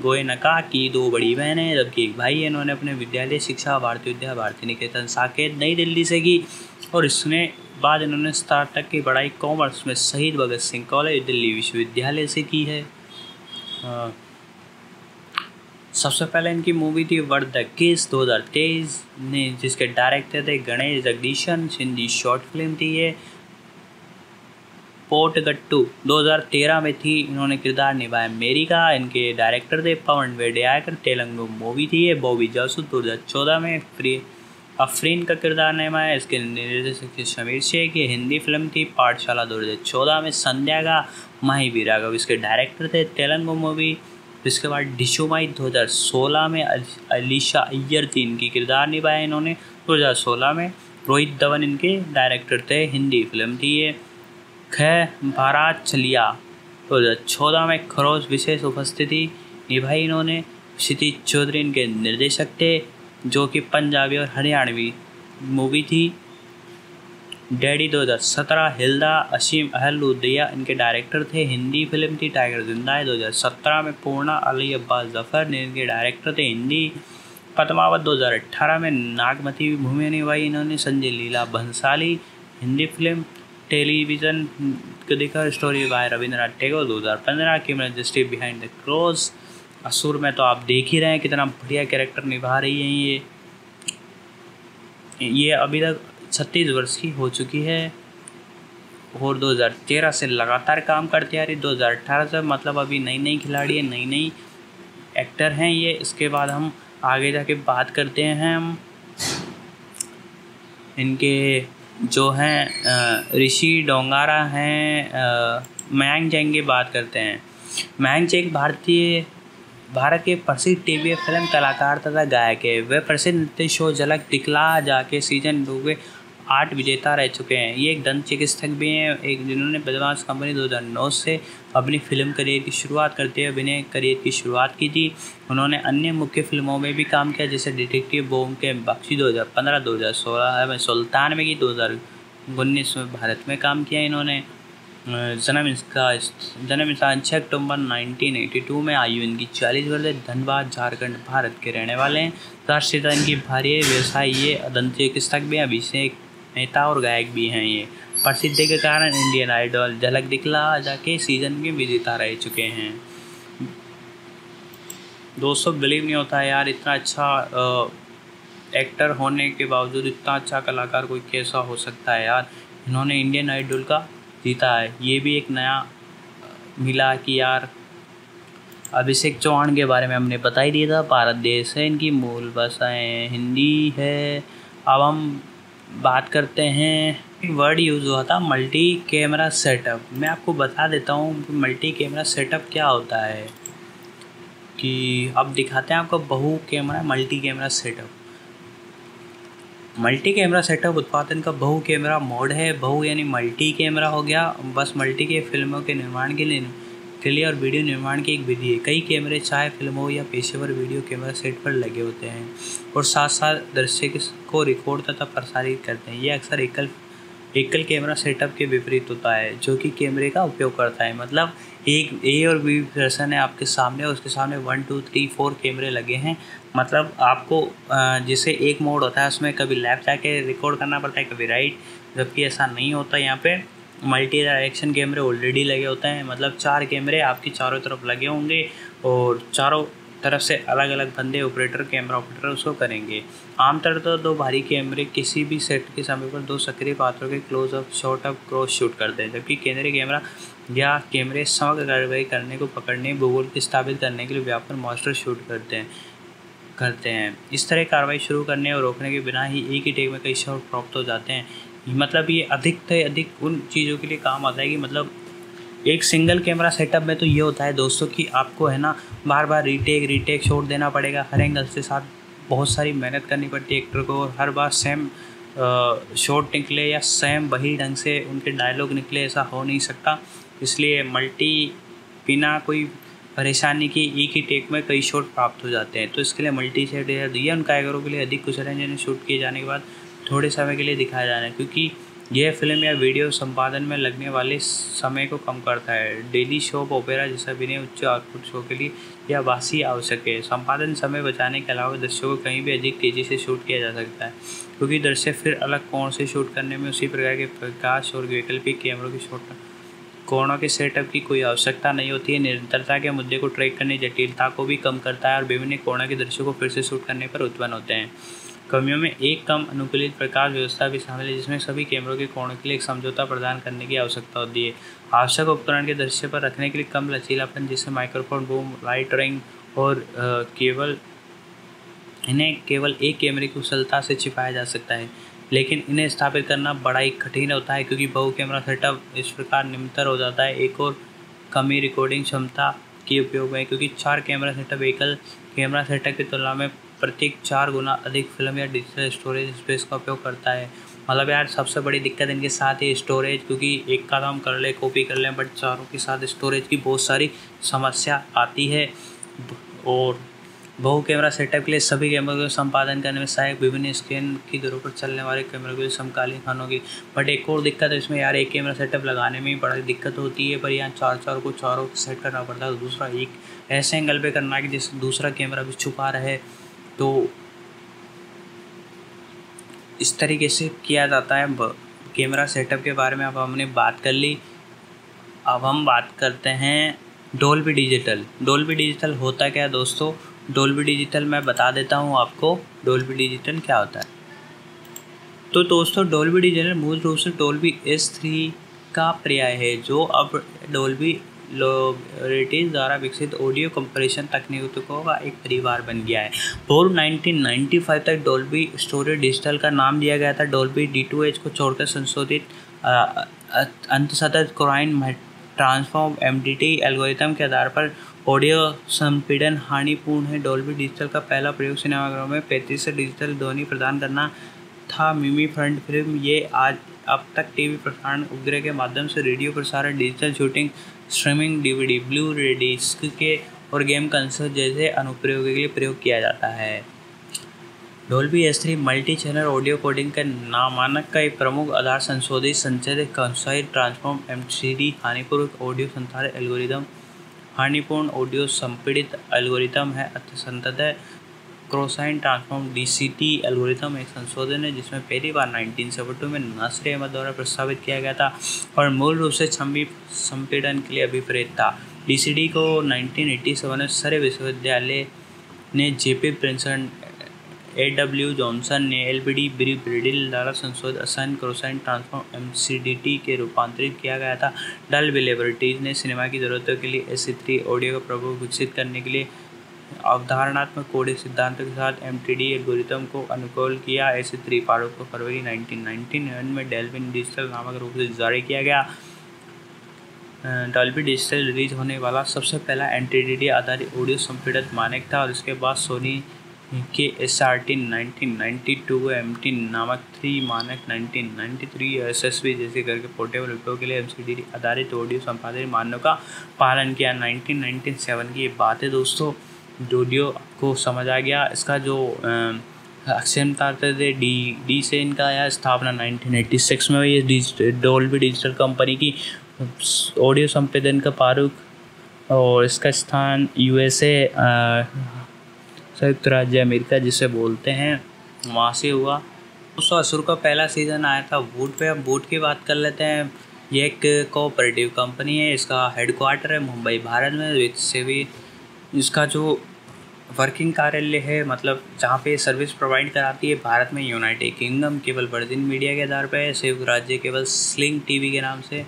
गोयनका की 2 बड़ी बहनें जबकि एक भाई है। इन्होंने अपने विद्यालय शिक्षा भारतीय निकेतन साकेत नई दिल्ली से की और इसमें बाद इन्होंने स्नातक की पढ़ाई कॉमर्स में शहीद भगत सिंह कॉलेज दिल्ली विश्वविद्यालय से की है। सबसे पहले इनकी मूवी थी वर्ड द किस 2023 ने, जिसके डायरेक्टर थे गणेश जगदीशन। हिंदी शॉर्ट फिल्म थी ये। पोटगट्टू 2013 में थी। इन्होंने किरदार निभाया मेरी का। इनके डायरेक्टर थे पवन वेडयाकर। तेलुगु मूवी थी ये। बॉबी जासूस 2014 में। अफरीन का किरदार निभाया। इसके निर्देशक थे शमीर शेख। ये हिंदी फिल्म थी। पाठशाला 2014 में। संध्या का माही बी राघव इसके डायरेक्टर थे। तेलुगु मूवी। इसके बाद डिशोमाई 2016 में। अलीशा अय्यर थी इनकी किरदार निभाया इन्होंने 2016 में। रोहित धवन इनके डायरेक्टर थे। हिंदी फिल्म थी ये। बारात चलिया 2014 में। खरोश विशेष उपस्थिति निभाई इन्होंने। क्षितिज चौधरी इनके निर्देशक थे, जो कि पंजाबी और हरियाणवी मूवी थी। डैडी 2017। हिल्दा असीम अहलुद्दीया इनके डायरेक्टर थे। हिंदी फिल्म थी। टाइगर जिंदा है 2017 में। पूर्णा अली अब्बास जफर ने इनके डायरेक्टर थे। हिंदी। पद्मावत 2018 में। नागमती भूमि निभाई इन्होंने संजय लीला भंसाली। हिंदी फिल्म। टेलीविज़न को देखा story by Rabindranath Tagore 2015। Criminal justice, behind the close. असुर में तो आप देख ही रहे हैं कितना बढ़िया कैरेक्टर निभा रही हैं ये अभी तक 36 वर्ष की हो चुकी है और 2013 से लगातार काम करती आ रही। 2018 से मतलब अभी नई खिलाड़ी है, नई एक्टर हैं ये। इसके बाद हम आगे जाके बात करते हैं हम इनके जो हैं ऋषि डोंगारा हैं। मयंक जैन की बात करते हैं। मयंक जैन भारत के प्रसिद्ध टीवी फिल्म कलाकार तथा गायक है। वे प्रसिद्ध नृत्य शो झलक दिखला जाके सीजन 2 के 8 विजेता रह चुके हैं। ये एक दंत चिकित्सक भी हैं, जिन्होंने बदमाश कंपनी 2009 से अपनी फिल्म करियर की शुरुआत करते हुए अभिनय करियर की शुरुआत की थी। उन्होंने अन्य मुख्य फिल्मों में भी काम किया, जैसे डिटेक्टिव बोम के बख्शी 2015, 2016 में सुल्तान में की, 2019 में भारत में काम किया इन्होंने। जन्म 6 अक्टूबर 1982 में। आयु इनकी 40 वर्ष है। धनबाद झारखंड भारत के रहने वाले हैं। राष्ट्रीयता इनकी भारतीय। व्यवसाय ये दंत चिकित्सक भी, अभिषेक नेता और गायक भी हैं ये। प्रसिद्धि के कारण इंडियन आइडल, झलक दिखला जाके सीजन के विजेता रह चुके हैं। दोस्तों बिलीव नहीं होता है यार, इतना अच्छा एक्टर होने के बावजूद इतना अच्छा कलाकार कोई कैसा हो सकता है यार। इन्होंने इंडियन आइडल का जीता है। ये भी एक नया मिला कि यार अभिषेक चौहान के बारे में हमने बता ही दिया था। भारत देश है, इनकी मूल भाषाएं हिंदी है। अब हम बात करते हैं, एक वर्ड यूज़ हुआ था मल्टी कैमरा सेटअप। मैं आपको बता देता हूँ मल्टी कैमरा सेटअप क्या होता है। कि अब दिखाते हैं आपको बहु camera multi camera setup. Multi camera setup उत्पादन का बहु कैमरा मोड है। बहु यानी मल्टी कैमरा हो गया। बस मल्टी के फिल्मों के निर्माण के लिए और वीडियो निर्माण की एक विधि है। कई कैमरे चाहे फिल्मों या पेशेवर वीडियो कैमरा सेट पर लगे होते हैं और साथ साथ दृश्य को रिकॉर्ड तथा प्रसारित करते हैं। ये अक्सर एकल कैमरा सेटअप के विपरीत होता है, जो कि कैमरे का उपयोग करता है। मतलब एक ए और बी पर्सन है आपके सामने, उसके सामने 1 2 3 4 कैमरे लगे हैं। मतलब आपको जैसे एक मोड होता है उसमें कभी लेफ्ट जाके रिकॉर्ड करना पड़ता है, कभी राइट, जबकि ऐसा नहीं होता। यहाँ पे मल्टी डायरेक्शन कैमरे ऑलरेडी लगे होते हैं। मतलब 4 कैमरे आपकी चारों तरफ लगे होंगे और चारों तरफ से अलग अलग बंदे ऑपरेटर, कैमरा ऑपरेटर उसको करेंगे। आमतौर पर 2 भारी कैमरे किसी भी सेट के समय पर 2 सक्रिय पात्रों के closeup, shot up, cross shoot करते हैं, जबकि केंद्रीय कैमरा या कैमरे समग्र कार्रवाई करने को पकड़ने, भूगोल को स्थापित करने के लिए व्यापक मास्टर शूट करते हैं। इस तरह कार्रवाई शुरू करने और रोकने के बिना ही एक ही टेक में कई शॉट प्राप्त हो जाते हैं। मतलब ये अधिक से अधिक उन चीज़ों के लिए काम आता है कि मतलब एक सिंगल कैमरा सेटअप में तो ये होता है दोस्तों कि आपको है ना बार बार रीटेक शॉट देना पड़ेगा, हर एंगल से साथ बहुत सारी मेहनत करनी पड़ती है एक्टर को, और हर बार सेम शॉट निकले या सेम वही ढंग से उनके डायलॉग निकले, ऐसा हो नहीं सकता। इसलिए बिना कोई परेशानी की एक ही टेक में कई शॉट प्राप्त हो जाते हैं। तो इसके लिए मल्टी सेट या उन कारीगरों के लिए अधिक कुशल हैं जिन्हें शूट किए जाने के बाद थोड़े समय के लिए दिखाया जाना है, क्योंकि यह फिल्म या वीडियो संपादन में लगने वाले समय को कम करता है। डेली शॉप ओपेरा जैसा अभिनय उच्च आउटपुट शो के लिए यह वासी आवश्यक है। संपादन समय बचाने के अलावा दर्शकों को कहीं भी अधिक तेज़ी से शूट किया जा सकता है, क्योंकि दर्शक फिर अलग कोण से शूट करने में उसी प्रकार के प्रकाश और वैकल्पिक कैमरों की शॉट कोणों के सेटअप की कोई आवश्यकता नहीं होती है। निरंतरता के मुद्दे को ट्रैक करने जटिलता को भी कम करता है और विभिन्न कोणों के दृश्यों को फिर से शूट करने पर उत्पन्न होते हैं। कमियों में एक कम अनुकूलित प्रकाश व्यवस्था भी शामिल है, जिसमें सभी कैमरों के कोणों के लिए एक समझौता प्रदान करने की आवश्यकता होती है। आवश्यक उपकरण के दृश्य पर रखने के लिए कम लचीलापन, जैसे माइक्रोफोन, बूम, लाइट, रिंग और इन्हें केवल एक कैमरे की कुशलता से छिपाया जा सकता है, लेकिन इन्हें स्थापित करना बड़ा ही कठिन होता है, क्योंकि बहु कैमरा सेटअप इस प्रकार निम्नतर हो जाता है। एक और कमी रिकॉर्डिंग क्षमता के उपयोग में, क्योंकि 4 कैमरा सेटअप एकल कैमरा सेटअप की तुलना में प्रत्येक 4 गुना अधिक फिल्म या डिजिटल स्टोरेज स्पेस का उपयोग करता है। मतलब यार सबसे बड़ी दिक्कत इनके साथ ही स्टोरेज, क्योंकि एक का हम कर ले कॉपी कर लें, बट चारों के साथ स्टोरेज की बहुत सारी समस्या आती है। और बहु कैमरा सेटअप के लिए सभी कैमरों को संपादन करने में सहायक विभिन्न स्क्रीन की दरों पर चलने वाले कैमरों के लिए समकालीन खानों की। बट एक और दिक्कत है इसमें यार, एक कैमरा सेटअप लगाने में ही बड़ी दिक्कत होती है, पर यहाँ चारों को सेट करना पड़ता है। तो दूसरा एक ऐसे एंगल पे करना है कि जिससे दूसरा कैमरा भी छुपा रहे, तो इस तरीके से किया जाता है कैमरा सेटअप के बारे में। अब हमने बात कर ली, अब हम बात करते हैं डॉल्बी डिजिटल। डॉल्बी डिजिटल होता क्या है दोस्तों? डॉल्बी डिजिटल मैं बता देता हूँ आपको डॉल्बी डिजिटल क्या होता है। तो दोस्तों डॉल्बी डिजिटल मूल रूप से डॉल्बी S3 का पर्याय है, जो अब डॉल्बी लोरेटिस द्वारा विकसित ऑडियो कंप्रेशन तकनीकों का एक परिवार बन गया है। पूर्व 1995 तक डॉल्बी स्टोरेज डिजिटल का नाम दिया गया था। डॉल्बी D2H को छोड़कर संशोधित अंतसतत कोराइन ट्रांसफॉर्म MTT एल्गोरिथम के आधार पर ऑडियो संपीड़न हानिपूर्ण है। डॉल्बी डिजिटल का पहला प्रयोग सिनेमाघरों में 35 से डिजिटल ध्वनि प्रदान करना था। मिमी फ्रंट फिल्म ये अब तक टीवी प्रसारण उपग्रह के माध्यम से रेडियो प्रसारण, digital shooting, streaming, DVD, blu ray disc के और गेम कंसोल जैसे अनुप्रयोगों के लिए प्रयोग किया जाता है। Dolby S3 multi channel audio coding के नामांकन का एक प्रमुख आधार संशोधित संचरित कंसाइड ट्रांसफॉर्म MCD हानिपूर्ण ऑडियो संचार एल्गोरिदम, हानिपूर्ण ऑडियो संपीड़ित एल्गोरिथम है। अत्यंततः क्रोसाइन ट्रांसफॉर्म DCT एल्गोरिथम एक संशोधन है जिसमें पहली बार 1972 में नासिर अहमद द्वारा प्रस्तावित किया गया था और मूल रूप से छवि संपीड़न के लिए अभिप्रेत था। DCT को 1987 में सरे विश्वविद्यालय ने JP प्रिंसन, AW जॉनसन ने LBD ब्रिडिल द्वारा संशोधित असाइन क्रोसाइन ट्रांसफॉर्म MCDT के रूपांतरित किया गया था। डॉल्बी लैबोरेटरीज ने सिनेमा की ज़रूरतों के लिए AC3 ऑडियो का प्रभाव विकसित करने के लिए अवधारणात्मक कोडिंग सिद्धांतों के साथ MTD एल्गोरिथम को अनुकूल किया। AC3 प्रारूप को फरवरी 1999 में डॉल्बी डिजिटल नामक रूप से जारी किया गया। डॉल्बी डिजिटल रिलीज होने वाला सबसे पहला MTD आधारित ऑडियो संपीड़ित मानक था और इसके बाद सोनी के SRT 1992 MT नामक 3 मानक 1993 SSV जैसे करके पोर्टेबल उपयोग के लिए MCD आधारित ऑडियो संपादन मानकों का पालन किया। 1997 की ये बात है दोस्तों। ऑडियो को समझ आ गया। इसका जो अक्षमता थे डी से इनका आया स्थापना 1986 में हुई। ये डॉल्बी डिजिटल कंपनी की ऑडियो संपादन का प्रारूप और इसका स्थान USA संयुक्त राज्य अमेरिका जिसे बोलते हैं वहाँ से हुआ। दोस्तों असुर का पहला सीज़न आया था वूट पे। अब वूट की बात कर लेते हैं। ये एक कोऑपरेटिव कंपनी है, इसका हेडक्वार्टर है मुंबई भारत में। इससे भी इसका जो वर्किंग कार्यालय है, मतलब जहाँ पे सर्विस प्रोवाइड कराती है भारत में यूनाइटेड किंगडम केवल वर्जिन मीडिया के आधार पर है, संयुक्त राज्य केवल स्लिंग टीवी के नाम से।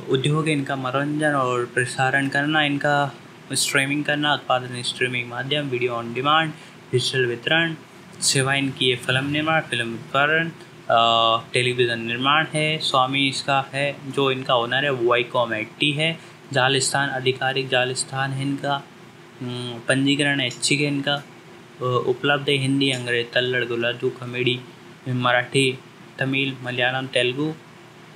उद्योग इनका मनोरंजन और प्रसारण करना, इनका स्ट्रीमिंग करना, उत्पादन स्ट्रीमिंग माध्यम, वीडियो ऑन डिमांड, डिजिटल वितरण सेवा इनकी है, फिल्म निर्माण, फिल्म उत्पादन, टेलीविज़न निर्माण है। स्वामी इसका है जो इनका ओनर है वाईकॉम एटी है। जालिस्तान आधिकारिक जालिस्तान है इनका। पंजीकरण ऐच्छिक है इनका। उपलब्ध है हिंदी, अंग्रेजी, तमिल, उर्दू, कॉमेडी, मराठी, तमिल, मलयालम, तेलुगु।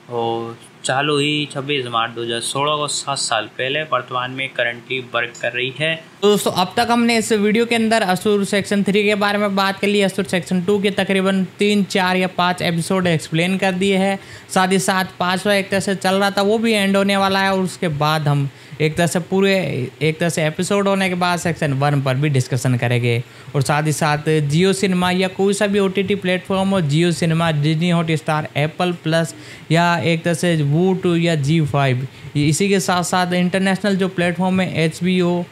और चालू ही 26 मार्च 2016 को 7 साल पहले, वर्तमान में करंटली वर्क कर रही है। तो दोस्तों अब तक हमने इस वीडियो के अंदर असुर सेक्शन 3 के बारे में बात कर ली। असुर सेक्शन 2 के तकरीबन 3, 4 या 5 एपिसोड एक्सप्लेन कर दिए हैं। साथ ही साथ 5वां एक तरह से चल रहा था, वो भी एंड होने वाला है। और उसके बाद हम एक तरह से एपिसोड होने के बाद सेक्शन 1 पर भी डिस्कशन करेंगे। और साथ ही साथ जियो सिनेमा या कोई सा भी OTT प्लेटफॉर्म हो, Jio cinema, Disney Hotstar, Apple plus या एक तरह से वूट या G5, इसी के साथ साथ इंटरनेशनल जो प्लेटफॉर्म है HBO,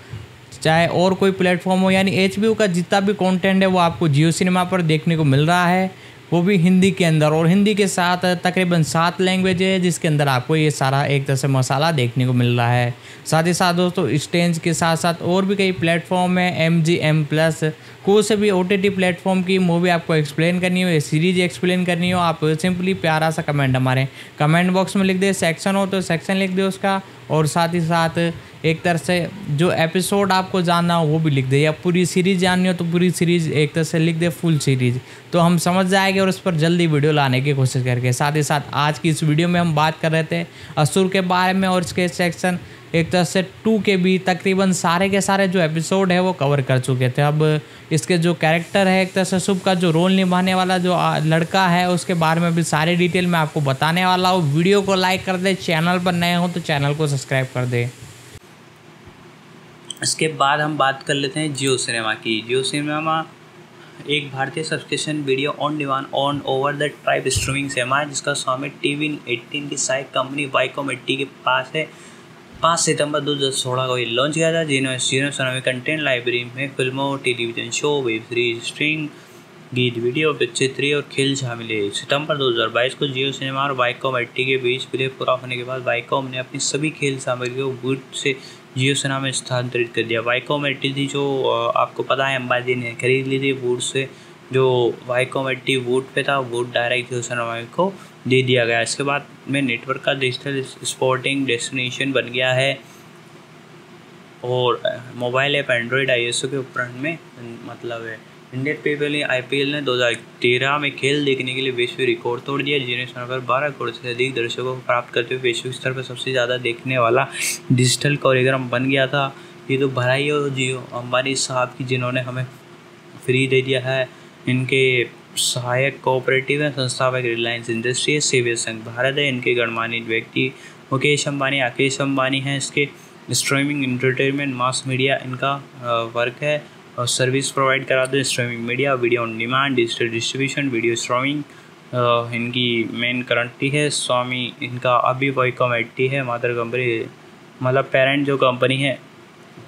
चाहे और कोई प्लेटफॉर्म हो, यानी HBO का जितना भी कंटेंट है वो आपको जियो सिनेमा पर देखने को मिल रहा है, वो भी हिंदी के अंदर। और हिंदी के साथ तकरीबन 7 लैंग्वेज है जिसके अंदर आपको ये सारा एक तरह से मसाला देखने को मिल रहा है। साथ ही साथ दोस्तों स्टेंज के साथ साथ और भी कई प्लेटफॉर्म है, MGM प्लस, कोई से भी OTT प्लेटफॉर्म की मूवी आपको एक्सप्लेन करनी हो या सीरीज एक्सप्लेन करनी हो, आप सिंपली प्यारा सा कमेंट हमारे कमेंट बॉक्स में लिख दे। सेक्शन हो तो सेक्शन लिख दे उसका, और साथ ही साथ एक तरह से जो एपिसोड आपको जानना हो वो भी लिख दे, या पूरी सीरीज़ जाननी हो तो पूरी सीरीज़ एक तरह से लिख दे, फुल सीरीज़, तो हम समझ जाएंगे और उस पर जल्दी वीडियो लाने की कोशिश करके। साथ ही साथ आज की इस वीडियो में हम बात कर रहे थे असुर के बारे में, और इसके सेक्शन एक तरह से 2 के भी तकरीबन सारे के सारे जो एपिसोड है वो कवर कर चुके थे। अब इसके जो कैरेक्टर है एक तरह से शुभ का जो रोल निभाने वाला जो लड़का है उसके बारे में भी सारे डिटेल मैं आपको बताने वाला हूँ। वीडियो को लाइक कर दे, चैनल पर नए हो तो चैनल को सब्सक्राइब कर दे। इसके बाद हम बात कर लेते हैं जियो सिनेमा की। जियो सिनेमा एक भारतीय subscription video on demand on over the tribe streaming सेवा है, जिसका स्वामी TV18 की सहायक कंपनी वाईकॉम एटी के पास है। 5 सितंबर 2016 को ये लॉन्च किया था। जियो सिनेमा में कंटेंट लाइब्रेरी में फिल्मों, television show, web series, streaming, गीत, वीडियो, चित्र और खेल शामिल है। सितंबर 2022 को जियो सिनेमा और वाईकॉम एटी के बीच विलय पूरा होने के बाद वाईकॉम ने अपनी सभी खेल सामग्री को वूट से जियो सिनेमा में स्थानांतरित कर दिया। वाईकॉम एटी थी जो आपको पता है अंबानी ने खरीद ली थी वूट से। जो वाईकॉम एटी वूट पे था, वूट डायरेक्ट जियो सिनेमा को दे दिया गया। इसके बाद में नेटवर्क का डिजिटल स्पोर्टिंग डेस्टिनेशन बन गया है, और मोबाइल ऐप एंड्रॉयड iOS के उपकरण में मतलब है। इंडियन पीपल IPL ने 2013 में खेल देखने के लिए वैश्विक रिकॉर्ड तोड़ दिया, जिन्हें समय पर 12 करोड़ से अधिक दर्शकों को प्राप्त करते हुए वैश्विक स्तर पर सबसे ज़्यादा देखने वाला डिजिटल कार्यक्रम बन गया था। ये तो भरा ही हो जियो अंबानी साहब की, जिन्होंने हमें फ्री दे दिया है। इनके सहायक कोऑपरेटिव हैं संस्थापक रिलायंस इंडस्ट्रीज, सेवियर संघ भारत है। इनके गणमान्य व्यक्ति मुकेश अंबानी, आकेश अंबानी हैं। इसके स्ट्रीमिंग, एंटरटेनमेंट, मास मीडिया इनका वर्क है, और सर्विस प्रोवाइड कराते हैं streaming media, video on demand, digital distribution, video streaming इनकी मेन करंटी है। स्वामी इनका अभी वाईकॉम एटी है, मादर कंपनी मतलब पेरेंट जो कंपनी है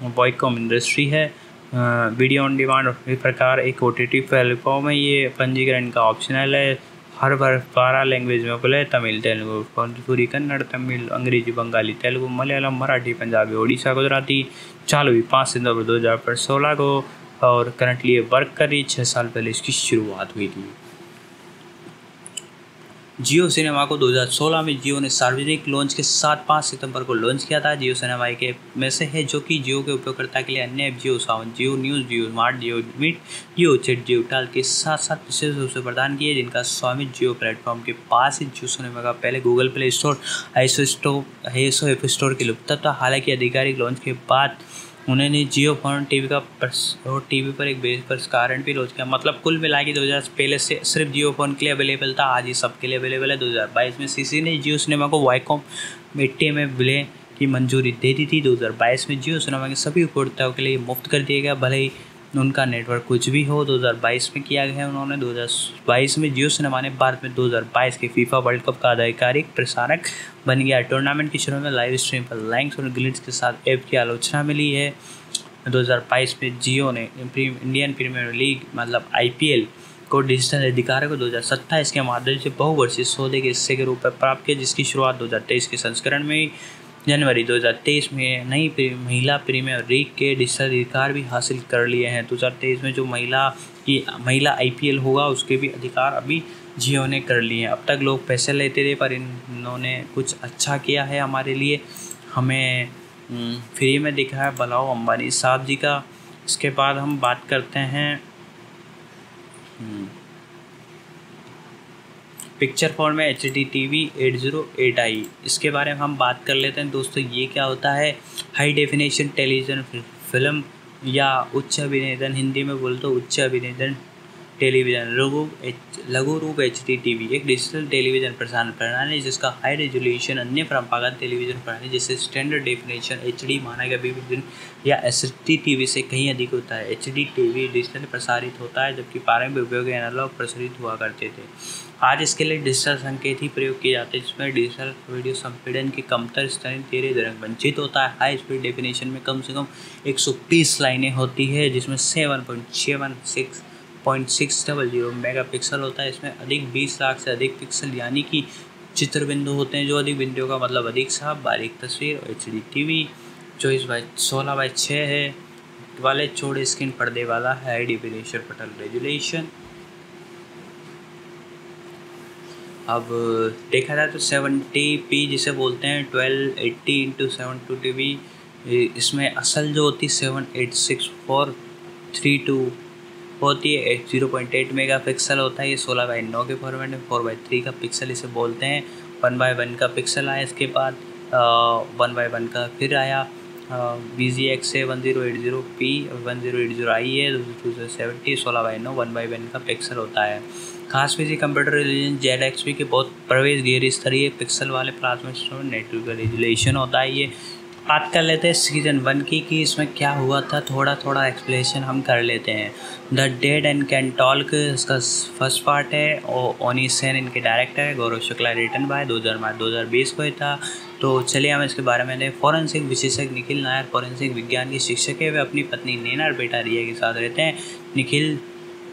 वाईकॉम इंडस्ट्री है। वीडियो ऑन डिमांड इस प्रकार एक OTT प्लेटफॉर्म है। ये पंजीकरण इनका ऑप्शनल है। हर 12 लैंग्वेज में बोले, तमिल, तेलुगु, भोजपुरी, कन्नड़, तमिल, अंग्रेजी, बंगाली, तेलुगु, मलयालम, मराठी, पंजाबी, ओडिशा, गुजराती। चालू हुई 5 सितंबर 2016 को, और करंटली ये वर्क कर रही। 6 साल पहले इसकी शुरुआत हुई थी। जियो सिनेमा को 2016 में जियो ने सार्वजनिक लॉन्च के साथ 5 सितंबर को लॉन्च किया था। जियो सिनेमा के में से है जो कि जियो के उपयोगकर्ता के लिए अन्य ऐप जियो सावन, जियो न्यूज़, जियो स्मार्ट, जियो मीट, जियो चैट, जियो टाल के साथ साथ विशेष रूप से प्रदान किए, जिनका स्वामी जियो प्लेटफॉर्म के पास ही। जियो सिनेमा का पहले Google play store, ISO app store की लुप्त था। हालांकि आधिकारिक लॉन्च के बाद उन्होंने जियो फोन टीवी पर एक बेस पर कारण भी लॉन्च किया। मतलब कुल मिला के 2000 पहले से सिर्फ जियो फोन के लिए अवेलेबल था, आज ये सबके लिए अवेलेबल है। 2022 में सीसी ने जियो सिनेमा को वाईकॉम एटी में विलय की मंजूरी दे दी थी। 2022 में जियो सिनेमा के सभी उपभोक्ताओं के लिए मुफ्त कर दिया गया, भले ही उनका नेटवर्क कुछ भी हो। 2022 में किया गया उन्होंने। 2022 में जियो सिनेमा ने भारत में 2022 के फीफा वर्ल्ड कप का आधिकारिक प्रसारक बन गया। टूर्नामेंट की शुरू में लाइव स्ट्रीम पर लाइक्स और ग्लिट्स के साथ ऐप की आलोचना मिली है। 2022 में जियो ने इंडियन प्रीमियर लीग मतलब IPL को डिजिटल अधिकार को 2027 के माध्यम से बहुवर्षीय सौदे के हिस्से के रूप में प्राप्त किया, जिसकी शुरुआत 2023 के संस्करण में जनवरी 2023 में नई महिला प्रीमियर लीग के डिजिटल अधिकार भी हासिल कर लिए हैं। 2023 में जो महिला IPL होगा उसके भी अधिकार अभी जियो ने कर लिए हैं। अब तक लोग पैसे लेते थे पर इन्होंने कुछ अच्छा किया है हमारे लिए, हमें फ्री में दिखा है बुलाओ अंबानी साहब जी का। इसके बाद हम बात करते हैं पिक्चर फॉर्म में HD TV 808i, इसके बारे में हम बात कर लेते हैं दोस्तों। ये क्या होता है? हाई डेफिनेशन टेलीविज़न फिल्म या उच्च अभिनेदन, हिंदी में बोल तो उच्च अभिनेदन टेलीविज़न लघु रूप HD TV एक डिजिटल टेलीविज़न प्रसारण प्रणाली जिसका हाई रेजोल्यूशन अन्य परंपरागत टेलीविज़न प्रणाली जैसे स्टैंडर्ड डेफिनेशन HD माना गया विभिन्न या SD TV से कहीं अधिक होता है। HD TV डिजिटल प्रसारित होता है जबकि पारंपरिक उपयोग एनालॉग प्रसारित हुआ करते थे। आज इसके लिए डिजिटल संकेत ही प्रयोग किए जाते हैं जिसमें डिजिटल वीडियो संपीड़न की कमतर स्तर तेरे दरंग वंचित होता है। हाई स्पीड डेफिनेशन में कम से कम 120 लाइनें होती है जिसमें 7.600 मेगापिक्सल होता है। इसमें अधिक 20 लाख से अधिक पिक्सल यानी कि चित्र बिंदु होते हैं। जो अधिक बिंदुओं का मतलब अधिक साफ बारीक तस्वीर। और HD TV 24/16/6 है वाले चौड़े स्क्रीन पर्दे वाला हाई डेफिनेशन पटल रेजुलेशन। अब देखा जाए तो 70p जिसे बोलते हैं 1280x720p, इसमें असल जो होती 786/432 होती है। 0.8 मेगापिक्सल होता है। ये 16/9 के फॉर्मेट में 4/3 का पिक्सल इसे बोलते हैं। 1/1 का पिक्सल आया, इसके बाद 1/1 का फिर आया VGX से 1080p 1080i है 270 16/9 1/1 का पिक्सल होता है। खास फिजिक कंप्यूटर रेजोल्यूशन ZXP के बहुत प्रवेश गैर स्तरीय पिक्सल वाले प्लाज्मा नेटवर्क रेजोल्यूशन होता है। ये बात कर लेते हैं सीजन 1 की कि इसमें क्या हुआ था, थोड़ा एक्सप्लेनेशन हम कर लेते हैं। The dead and can talk इसका फर्स्ट पार्ट है और ओनी सेन इनके डायरेक्टर है। गौरव शुक्ला रिटर्न बाय 2020 को ही था। तो चलिए हम इसके बारे में फॉरेंसिक विशेषज्ञ निखिल नायर फॉरेंसिक विज्ञान के शिक्षक है। वे अपनी पत्नी नैना और बेटा रिया के साथ रहते हैं। निखिल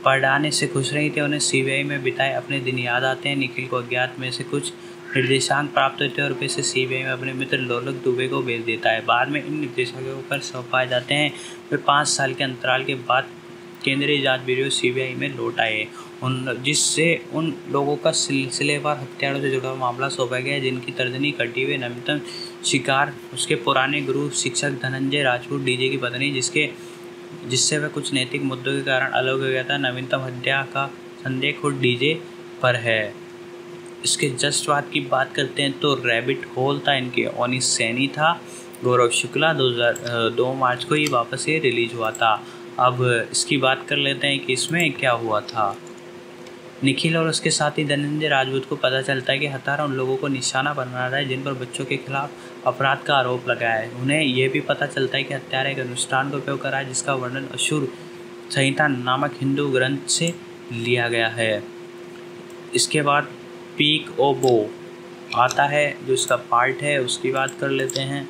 पढ़ाने से खुश रही थी। उन्हें CBI में बिताए अपने दिन याद आते हैं। निखिल को अज्ञात में से कुछ निर्देशांक प्राप्त होते हैं और फिर से CBI में अपने मित्र लोलक दुबे को भेज देता है। बाद में इन निर्देशकों पर सौंपाए जाते हैं। वे 5 साल के अंतराल के बाद केंद्रीय जांच ब्यूरो CBI में लौट आए, जिससे उन लोगों का सिलसिलेवार हत्यारों से जुड़ा मामला सौंपा गया जिनकी तर्जनी कटी हुई नवीनतम शिकार उसके पुराने गुरु शिक्षक धनंजय राजपूत DJ की पत्नी जिससे वह कुछ नैतिक मुद्दों के कारण अलग हो गया था। नवीनतम हत्या का संदेह खुद DJ पर है। इसके जस्ट बाद की बात करते हैं तो रैबिट होल था, इनके ओनी सैनी था। गौरव शुक्ला 2 मार्च को ही वापस ये रिलीज हुआ था। अब इसकी बात कर लेते हैं कि इसमें क्या हुआ था। निखिल और उसके साथी धनंजय राजपूत को पता चलता है कि हत्यारा उन लोगों को निशाना बना रहा है जिन पर बच्चों के खिलाफ अपराध का आरोप लगाया है। उन्हें यह भी पता चलता है कि हत्यारा एक अनुष्ठान का उपयोग कर रहा है जिसका वर्णन असुर संहिता नामक हिंदू ग्रंथ से लिया गया है। इसके बाद पीक ओ बो आता है जो इसका पार्ट है, उसकी बात कर लेते हैं।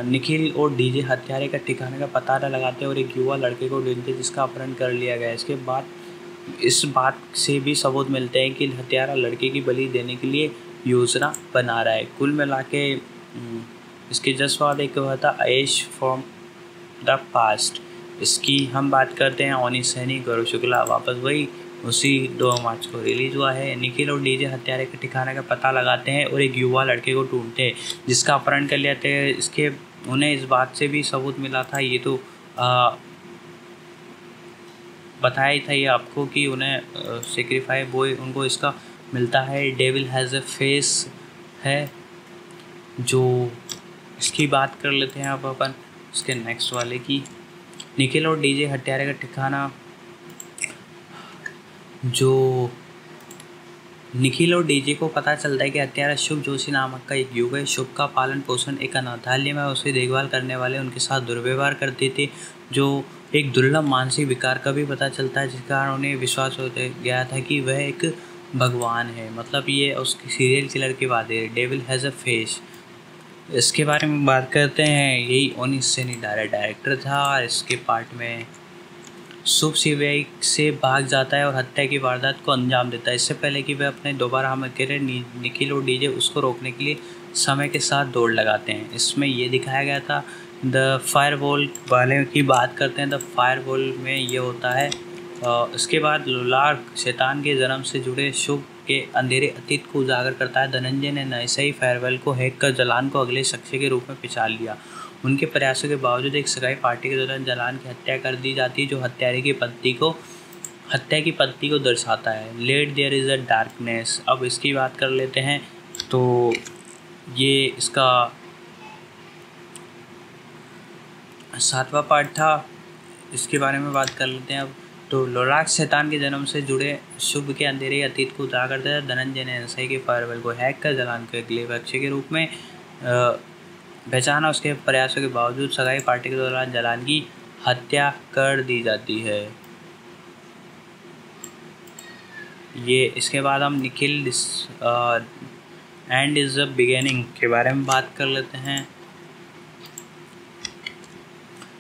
निखिल और DJ हत्यारे का ठिकाने का पता लगाते हैं और एक युवा लड़के को ढूंढते जिसका अपहरण कर लिया गया। इसके बाद इस बात से भी सबूत मिलते हैं कि हत्यारा लड़के की बलि देने के लिए योजना बना रहा है। कुल मिला के इसके जस्ट बाद एक हुआ था ऐश फ्रॉम द पास्ट। इसकी हम बात करते हैं। ओनी सैनी गौरव शुक्ला वापस वही उसी 2 मार्च को रिलीज हुआ है। निखिल और DJ हत्यारे के ठिकाने का पता लगाते हैं और एक युवा लड़के को ढूंढते हैं जिसका अपहरण कर लिया था। इसके उन्हें इस बात से भी सबूत मिला था, ये तो बताया ही था ये आपको कि उन्हें सेक्रीफाई बॉय उनको इसका मिलता है। डेविल हैज़ अ फेस है जो इसकी बात कर लेते हैं अब अपन उसके नेक्स्ट वाले की। निखिल और DJ हत्यारे का ठिकाना जो निखिल और DJ को पता चलता है कि हत्यारा शुभ जोशी नामक का एक युवक है। शुभ का पालन पोषण एक अनाथालय में उसकी देखभाल करने वाले उनके साथ दुर्व्यवहार करते थे, जो एक दुर्लभ मानसिक विकार का भी पता चलता है, जिस कारण उन्हें विश्वास हो गया था कि वह एक भगवान है। मतलब ये उसकी सीरियल किलर की बात है। डेविल हैज़ अ फेस इसके बारे में बात करते हैं। यही ओनिस सेनी डायरेक्टर था और इसके पार्ट में शुभ सीबीआई से भाग जाता है और हत्या की वारदात को अंजाम देता है। इससे पहले कि वह अपने दोबारा हमले करें, निखिल और डीजे उसको रोकने के लिए समय के साथ दौड़ लगाते हैं। इसमें ये दिखाया गया था। द फायरवॉल वाले की बात करते हैं। द फायरवॉल में ये होता है। इसके बाद लोलार्क शैतान के जन्म से जुड़े शुभ के अंधेरे अतीत को उजागर करता है। धनंजय ने नैसे ही फायरवॉल को हैक कर जलान को अगले शख्स के रूप में पहचान लिया। उनके प्रयासों के बावजूद एक सगाई पार्टी के दौरान जलान की हत्या कर दी जाती है, जो हत्या की पद्धति को दर्शाता है। Let there is a darkness. अब इसकी बात कर लेते हैं। तो ये इसका 7वां पार्ट था। इसके बारे में बात कर लेते हैं अब। तो लोलार्क शैतान के जन्म से जुड़े शुभ के अंधेरे अतीत को उजागर करता है। धनंजय ने नशे के फायरवॉल को हैक कर जलान के अगले लक्ष्य के रूप में पहचाना। उसके प्रयासों के बावजूद सगाई पार्टी के दौरान जलान की हत्या कर दी जाती है। ये इसके बाद हम Nikhil and is the beginning के बारे में बात कर लेते हैं।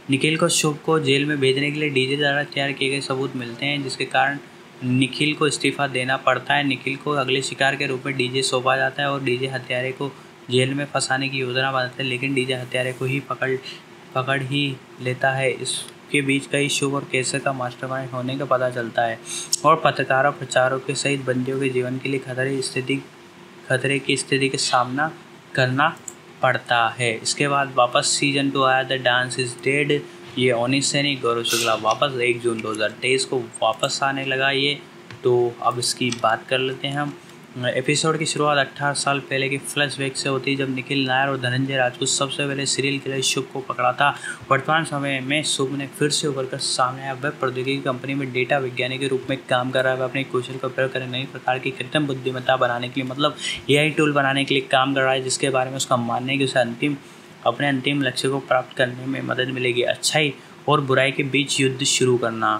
निखिल को शुभ को जेल में भेजने के लिए डीजे द्वारा तैयार किए गए सबूत मिलते हैं, जिसके कारण निखिल को इस्तीफा देना पड़ता है। निखिल को अगले शिकार के रूप में डीजे सौंपा जाता है और डीजे हत्यारे को जेल में फंसाने की योजना बनाते हैं, लेकिन डीजे हत्यारे को ही पकड़ ही लेता है। इसके बीच कई शुभ और केसर का मास्टरमाइंड होने का पता चलता है और पत्रकारों, प्रचारकों के सहित बंदियों के जीवन के लिए खतरे की स्थिति का सामना करना पड़ता है। इसके बाद वापस सीजन 2 आया, द डांस इज़ डेड। ये ओनिस सेनी, गौरव शुक्ला वापस 1 जून 2023 को वापस आने लगा ये। तो अब इसकी बात कर लेते हैं हम। एपिसोड की शुरुआत 18 साल पहले के फ्लैशबैक से होती है, जब निखिल नायर और धनंजय राजपूत सबसे पहले सीरियल किलर शुभ को पकड़ा था। वर्तमान समय में शुभ ने फिर से उभर कर सामने आया। वह प्रौद्योगिकी कंपनी में डेटा वैज्ञानिक के रूप में काम कर रहा है। वह अपने कौशल का उपयोग कर नई प्रकार की कृत्रिम बुद्धिमत्ता बनाने के लिए, मतलब AI टूल बनाने के लिए काम कर रहा है, जिसके बारे में उसका मानना है कि उसे अपने अंतिम लक्ष्य को प्राप्त करने में मदद मिलेगी। अच्छाई और बुराई के बीच युद्ध शुरू करना।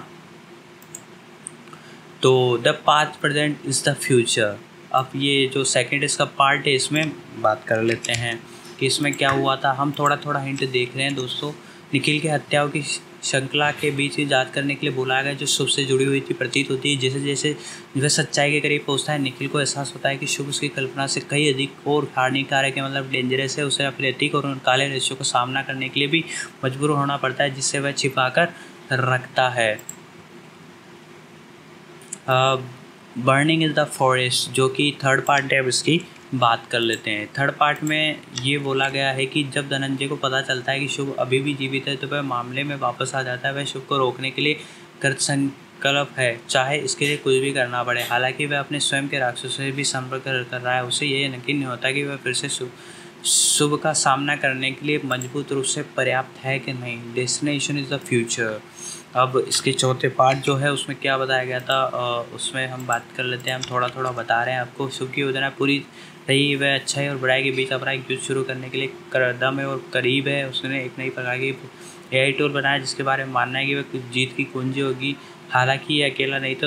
तो the past present is the future. अब ये जो सेकंड इसका पार्ट है, इसमें बात कर लेते हैं कि इसमें क्या हुआ था। हम थोड़ा थोड़ा हिंट देख रहे हैं दोस्तों। निखिल की हत्याओं की श्रृंखला के बीच की जांच करने के लिए बुलाया गया, जो शुभ से जुड़ी हुई थी प्रतीत होती है। जैसे जैसे वह सच्चाई के करीब पहुंचता है, निखिल को एहसास होता है कि शुभ उसकी कल्पना से कई अधिक और हानिकारक है, मतलब डेंजरस है। उसे अपने एथिक और उन काले रहस्यों को सामना करने के लिए भी मजबूर होना पड़ता है, जिससे वह छिपा कर रखता है। बर्निंग इज़ द फॉरेस्ट, जो कि थर्ड पार्ट है, अब इसकी बात कर लेते हैं। थर्ड पार्ट में ये बोला गया है कि जब धनंजय को पता चलता है कि शुभ अभी भी जीवित है, तो वह मामले में वापस आ जाता है। वह शुभ को रोकने के लिए कृतसंकल्प है, चाहे इसके लिए कुछ भी करना पड़े। हालांकि वह अपने स्वयं के राक्षसों से भी संपर्क कर रहा है। उसे ये यकीन नहीं होता कि वह फिर से शुभ का सामना करने के लिए मजबूत रूप से पर्याप्त है कि नहीं। Destination is the future. अब इसके चौथे पार्ट जो है, उसमें क्या बताया गया था, उसमें हम बात कर लेते हैं। हम थोड़ा थोड़ा बता रहे हैं आपको। शुभ की योजना पूरी रही। वह अच्छाई और बुराई के बीच अपना एक युद्ध शुरू करने के लिए करदम है और करीब है। उसने एक नई प्रकार की AI टूल बनाया, जिसके बारे में मानना है कि वह कुछ जीत की कुंजी होगी। हालांकि ये अकेला नहीं था,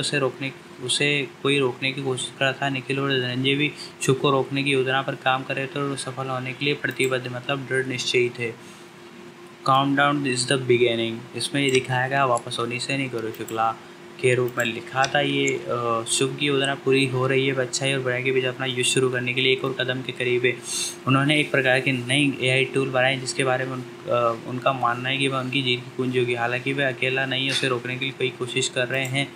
उसे कोई रोकने की कोशिश कर रहा था। निखिल और धनंजय भी शुभ को रोकने की योजना पर काम कर रहे थे और सफल होने के लिए प्रतिबद्ध, मतलब दृढ़ निश्चयी थे। Countdown is the beginning. इसमें ये दिखाया गया वापस ओनिस सेनी, गौरव शुक्ला के रूप में लिखा था। ये शुभ की योजना पूरी हो रही है। अच्छाई और बुराई के बीच अपना युद्ध शुरू करने के लिए एक और कदम के करीब है। उन्होंने एक प्रकार की नई AI टूल बनाई, जिसके बारे में उनका मानना है कि वह उनकी जीत की कुंजी होगी। हालांकि वह अकेला नहीं है, उसे रोकने के लिए कई कोशिश कर रहे हैं।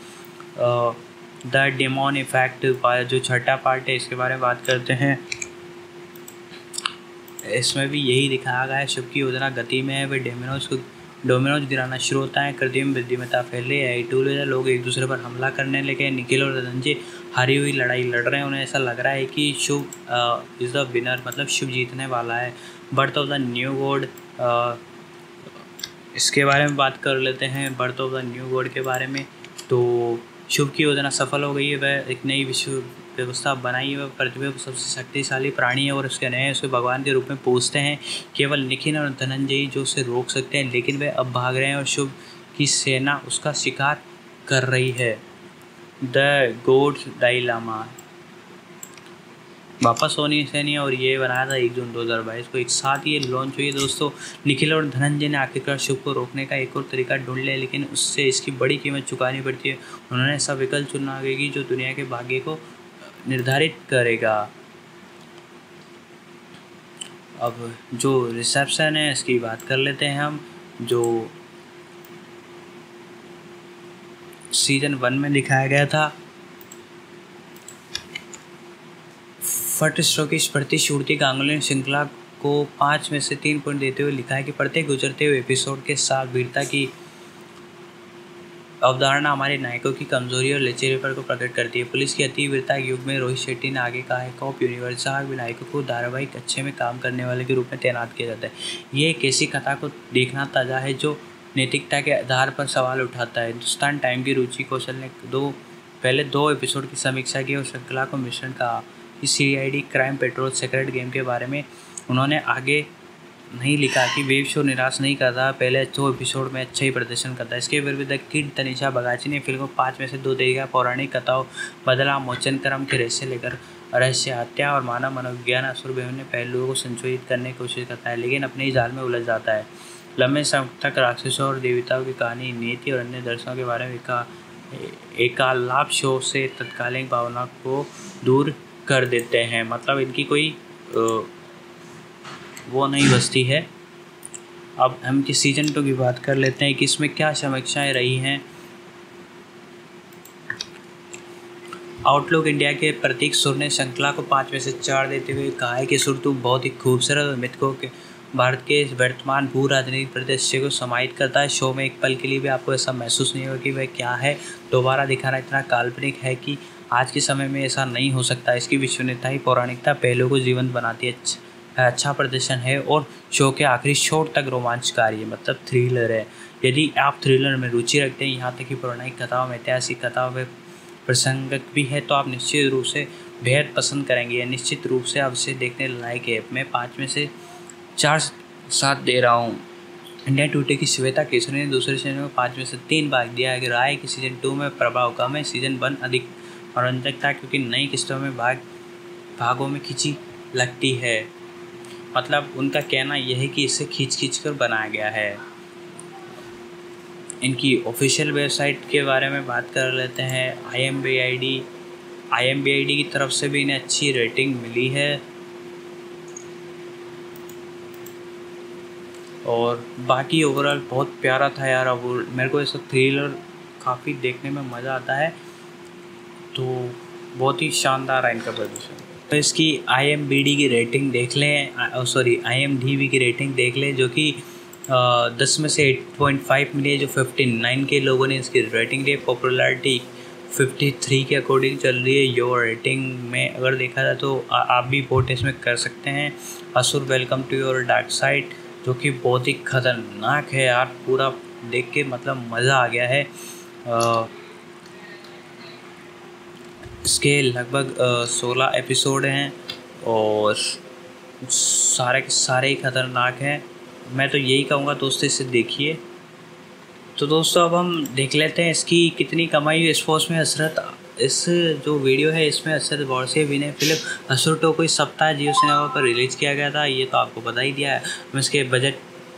द डेमोन इफेक्ट, जो छठा पार्ट है, इसके बारे में बात करते हैं। इसमें भी यही दिखाया गया है। शुभ की योजना गति में है। वे डोमिनोज गिराना शुरू होता है। कृत्रिम बुद्धिमत्ता फैले। AI टूल है। लोग एक दूसरे पर हमला करने लगे। निखिल और धनंजय हारी हुई लड़ाई लड़ रहे हैं। उन्हें ऐसा लग रहा है कि शुभ इज़ द विनर, मतलब शुभ जीतने वाला है। Birth of the new God, इसके बारे में बात कर लेते हैं। Birth of the new God के बारे में। तो शुभ की योजना सफल हो गई है। वह एक नई विश्व व्यवस्था बनाई है। वह पृथ्वी को सबसे शक्तिशाली प्राणी है और उसके नए उसे भगवान के रूप में पूजते हैं। केवल निखिल और धनंजय जो उसे रोक सकते हैं, लेकिन वे अब भाग रहे हैं और शुभ की सेना उसका शिकार कर रही है। द गॉड्स डायलेमा, वापस सोनी सैनी और ये बनाया था 1 जून 2022 को। एक साथ ये लॉन्च हुई दोस्तों। निखिल और धनंजय ने आखिरकार शिव को रोकने का एक और तरीका ढूंढ लिया, लेकिन उससे इसकी बड़ी कीमत चुकानी पड़ती है। उन्होंने ऐसा विकल्प चुना कि जो दुनिया के भाग्य को निर्धारित करेगा। अब जो रिसेप्शन है इसकी बात कर लेते हैं हम। जो सीजन 1 में दिखाया गया था, फट स्ट्रोक की प्रतिश्रुति गांगुली ने श्रृंखला को 5 में से 3 पॉइंट देते हुए लिखा है कि प्रत्येक गुजरते हुए एपिसोड के साथ वीरता की अवधारणा हमारे नायकों की कमजोरी और लचीलेपन को प्रकट करती है। पुलिस की अति वीरता के युग में रोहित शेट्टी ने आगे कहा है, कॉप यूनिवर्स जहाँ नायकों को धारावाहिक अच्छे में काम करने वाले के रूप में तैनात किया जाता है। ये एक ऐसी कथा को देखना ताज़ा है जो नैतिकता के आधार पर सवाल उठाता है। हिंदुस्तान टाइम की रुचि कौशल ने पहले दो एपिसोड की समीक्षा की और श्रृंखला को मिश्रण कहा कि CID crime patrol sacred game के बारे में उन्होंने आगे नहीं लिखा कि वेब शो निराश नहीं करता, पहले 2 एपिसोड में अच्छा ही प्रदर्शन करता है। इसके विरुद्ध किड तनिषा बगाची ने फिल्म को 5 में से 2 देगा। पौराणिक कथाओं बदला मोचन क्रम के रहस्य लेकर रहस्य हत्या और मानव मनोविज्ञान असुर विभिन्न पहलुओं को संशोधित करने की कोशिश करता है, लेकिन अपने ही जाल में उलझ जाता है। लंबे समय तक राक्षसों और देवताओं की कहानी, नीति और अन्य दर्शनों के बारे में एकालाप शो से तत्कालीन भावना को दूर कर देते हैं। मतलब इनकी कोई वो नहीं बचती है। अब हम किस सीजन 2 की बात कर लेते हैं कि इसमें क्या समीक्षाएं रही हैं। आउटलुक इंडिया के प्रतीक सुर ने श्रृंखला को 5 में से 4 देते हुए कहा है कि सुर तो बहुत ही खूबसूरत और मिथकों के भारत के वर्तमान भू राजनीतिक परिदृश्य को समाहित करता है। शो में एक पल के लिए भी आपको ऐसा महसूस नहीं होगा कि वह क्या है दोबारा दिखाना इतना काल्पनिक है कि आज के समय में ऐसा नहीं हो सकता। इसकी विश्वसनीयता ही पौराणिकता पहलुओं को जीवंत बनाती है। अच्छा प्रदर्शन है और शो के आखिरी शॉट तक रोमांचकारी है, मतलब थ्रिलर है। यदि आप थ्रिलर में रुचि रखते हैं, यहाँ तक कि पौराणिक कथाओं में, ऐतिहासिक कथाओं में प्रसंगक भी है, तो आप निश्चित रूप से बेहद पसंद करेंगे। या निश्चित रूप से आप इसे देखने लायक है। मैं 5 में से 4 साथ दे रहा हूँ। इंडिया टुडे की श्वेता केसरी ने दूसरे सीजन में 5 में से 3 भाग दिया है। राय कि सीजन 2 में प्रभाव कम है, सीजन 1 अधिक मनोरंजक था क्योंकि नई किस्तों में भागों में खींची लगती है। मतलब उनका कहना यह है कि इसे खींच कर बनाया गया है। इनकी ऑफिशियल वेबसाइट के बारे में बात कर लेते हैं। IMBID की तरफ से भी इन्हें अच्छी रेटिंग मिली है और बाकी ओवरऑल बहुत प्यारा था यार। अब मेरे को ऐसा थ्रिलर काफ़ी देखने में मज़ा आता है, तो बहुत ही शानदार है इनका प्रदर्शन। तो इसकी IMDb की रेटिंग देख लें, IMDb की रेटिंग देख लें, जो कि 10 में से 8.5 मिली है, जो 59 के लोगों ने इसकी रेटिंग दी। पॉपुलैरिटी 53 के अकॉर्डिंग चल रही है। योर रेटिंग में अगर देखा जाए तो आप भी वोट इसमें कर सकते हैं। Asur welcome to your dark side, जो कि बहुत ही ख़तरनाक है यार, पूरा देख के मतलब मज़ा आ गया है। इसके लगभग 16 एपिसोड हैं और सारे के सारे ही ख़तरनाक हैं। मैं तो यही कहूँगा दोस्तों, इसे देखिए। तो दोस्तों अब हम देख लेते हैं इसकी कितनी कमाई हुई। स्पोर्ट्स में असरत, इस जो वीडियो है इसमें असरत वॉर्से विनय फिल्म असुर टू को इस सप्ताह जियो सिनेमा पर रिलीज़ किया गया था। ये तो आपको पता ही दिया है। हम इसके बजट,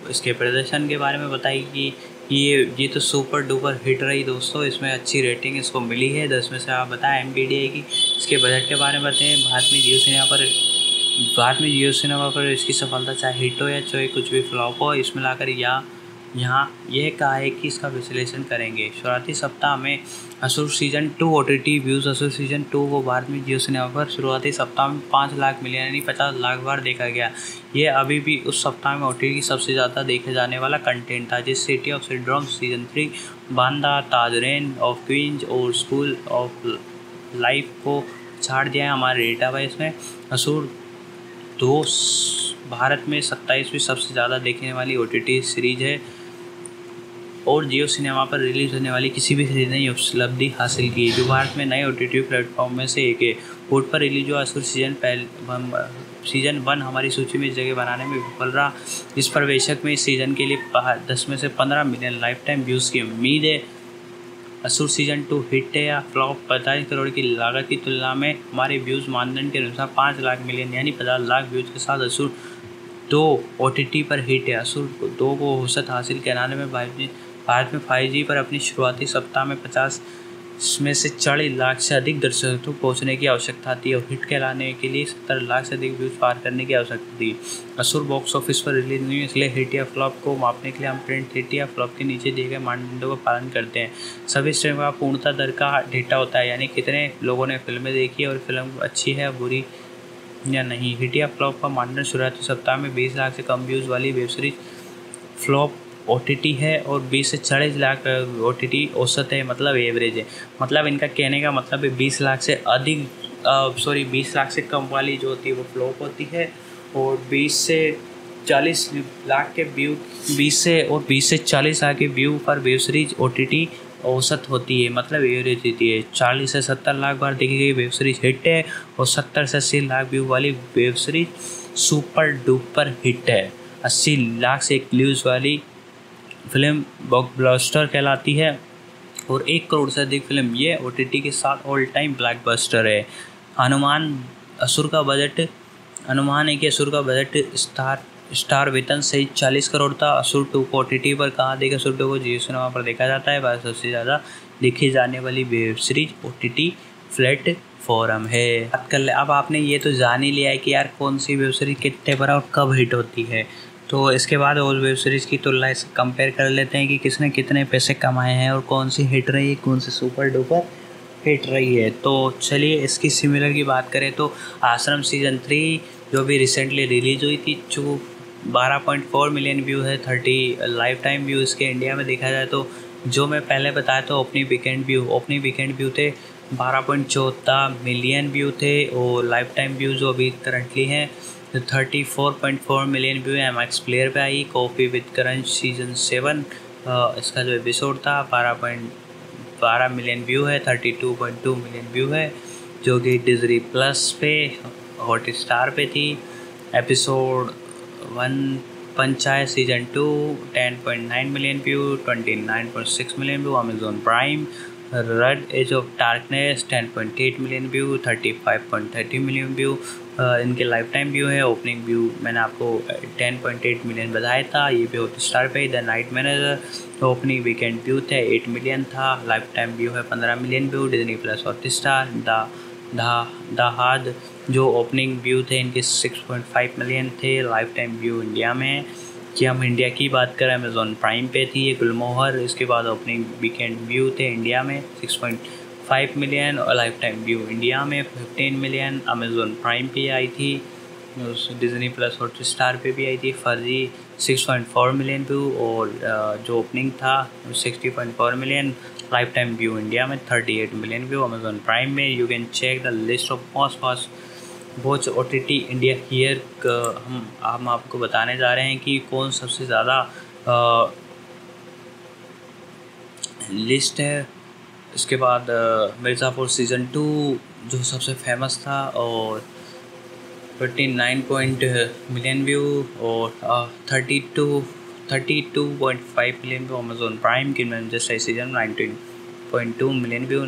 इसके प्रदर्शन के बारे में बताइए कि ये तो सुपर डुपर हिट रही दोस्तों। इसमें अच्छी रेटिंग इसको मिली है 10 में से। आप बताएं IMDb की। इसके बजट के बारे में बताएं। भारत में जियो सिनेमा पर इसकी सफलता चाहे हिट हो या चाहे कुछ भी फ्लॉप हो, इसमें लाकर यहाँ यह कहा है कि इसका विश्लेषण करेंगे। शुरुआती सप्ताह में असुर सीजन 2 OTT व्यूज़। असुर सीजन 2 को भारत में जियो सिनेमा पर शुरुआती सप्ताह में 5 लाख मिलियन यानी 50 लाख बार देखा गया। ये अभी भी उस सप्ताह में OTT की सबसे ज़्यादा देखे जाने वाला कंटेंट था। जिस city of syndrome season 3, Banda, Taj reign of queens और स्कूल ऑफ लाइफ को छाड़ दिया है हमारे डेटाबेस में। असुर 2 भारत में 27वीं सबसे ज़्यादा देखने वाली OTT सीरीज है और जियो सिनेमा पर रिलीज़ होने वाली किसी भी सीरीज ने उपलब्धि हासिल की, जो भारत में नए OTT प्लेटफॉर्म में से एक है। बोर्ड पर रिलीज हुआ असुर सीजन 1 हमारी सूची में जगह बनाने में विफल रहा। इस प्रवेशक में इस सीज़न के लिए 10 में से 15 मिलियन लाइफ टाइम व्यूज़ की उम्मीद है। असुर सीजन 2 हिट है या फ्लॉप? 45 करोड़ की लागत की तुलना में हमारे व्यूज़ मानदंड के अनुसार 5 लाख मिलियन यानी 50 लाख व्यूज़ के साथ असुर 2 OTT पर हिट है। असुर 2 को औसत हासिल कराने में भारत में 5G पर अपनी शुरुआती सप्ताह में 50 में से 40 लाख से अधिक दर्शकों तक पहुँचने की आवश्यकता थी और हिट कहलाने के लिए 70 लाख से अधिक व्यूज़ पार करने की आवश्यकता थी। असुर बॉक्स ऑफिस पर रिलीज नहीं हुई, इसलिए हिट या फ्लॉप को मापने के लिए हम प्रिंट हिट या फ्लॉप के नीचे दिए गए मानदंडों का पालन करते हैं। सभी स्ट्रीम का पूर्णता दर का डेटा होता है, यानी कितने लोगों ने फिल्में देखी और फिल्म अच्छी है बुरी या नहीं। हिट या फ्लॉप का मानदंड शुरुआती सप्ताह में 20 लाख से कम व्यूज़ वाली वेब सीरीज फ्लॉप OTT है और 20 से 40 लाख OTT औसत है, मतलब एवरेज है। मतलब इनका कहने का मतलब है 20 लाख से अधिक 20 लाख से कम वाली जो होती है वो फ्लॉप होती है और 20 से 40 लाख के व्यू 20 से 40 लाख के व्यू पर वेब सीरीज OTT औसत होती है, मतलब एवरेज होती है। 40 से 70 लाख बार देखी गई वेब सीरीज हिट है और 70 से 80 लाख व्यू वाली web series super duper hit है। 80 लाख से 1 व्यूज़ वाली फिल्म ब्लॉकबस्टर कहलाती है और 1 करोड़ से अधिक फिल्म ये OTT के साथ ऑल टाइम ब्लॉकबस्टर है। अनुमान है कि असुर का बजट स्टार वेतन सहित 40 करोड़ था। असुर 2 को OTT पर कहाँ देखा? असुर 2 को जियो सिनेमा पर देखा जाता है। भारत सबसे ज़्यादा देखी जाने वाली वेब सीरीज OTT प्लेटफॉर्म है। बात कर ले, अब आपने ये तो जान ही लिया है कि यार कौन सी वेब सीरीज कितने पर और कब हिट होती है, तो इसके बाद और वेब सीरीज़ की तुलना से कंपेयर कर लेते हैं कि किसने कितने पैसे कमाए हैं और कौन सी हिट रही है, कौन सी सुपर डुपर हिट रही है। तो चलिए इसकी सिमिलर की बात करें तो आश्रम सीजन 3 जो भी रिसेंटली रिलीज़ हुई थी, जो 12.4 मिलियन व्यू है, 30 लाइफ टाइम व्यू इसके इंडिया में देखा जाए तो जो मैं पहले बताया था ओपनिंग वीकेंड व्यू थे 12.14 मिलियन व्यू थे और लाइफ टाइम व्यू जो अभी करंटली हैं 34.4 मिलियन व्यू है। MX प्लेयर पे आई। कॉफ़ी विद करण सीजन 7 इसका जो एपिसोड था 12 मिलियन व्यू है, 32.2 मिलियन व्यू है, जो कि डिज्नी प्लस पे हॉटस्टार पे थी। Episode 1 Panchayat season 2 10.9 million view, 29.6 million view. Amazon Prime red edge of darkness 10.8 million view, 35.30 million view इनके लाइफ टाइम व्यू है। ओपनिंग व्यू मैंने आपको 10.8 मिलियन बताया था, ये भी हॉटस्टार पे। The night manager opening weekend view थे 8 मिलियन था, लाइफ टाइम व्यू है 15 million view, Disney plus Hotstar. The हाद जो ओपनिंग व्यू थे इनके 6.5 मिलियन थे, लाइफ टाइम व्यू इंडिया में कि हम इंडिया की बात करें अमेजोन प्राइम पे थी ये गुलमोहर। इसके बाद ओपनिंग वीकेंड व्यू थे इंडिया में 6.5 मिलियन और लाइफ टाइम व्यू इंडिया में 15 मिलियन। अमेजोन प्राइम पे आई थी, डिज्नी प्लस हॉटस्टार पे भी आई थी फर्जी 6.4 मिलियन व्यू और जो ओपनिंग था 60.4 million. Life time view India में 38 मिलियन व्यू अमेजोन प्राइम में। You can check the list of most watch OTT India here. हम आपको बताने जा रहे हैं कि कौन सबसे ज़्यादा लिस्ट है। इसके बाद मिर्ज़ापुर सीज़न 2 जो सबसे फेमस था और 29 मिलियन व्यू और 32.5 मिलियन व्यू अमेजोन प्राइम की Manchester season 19.2 million view,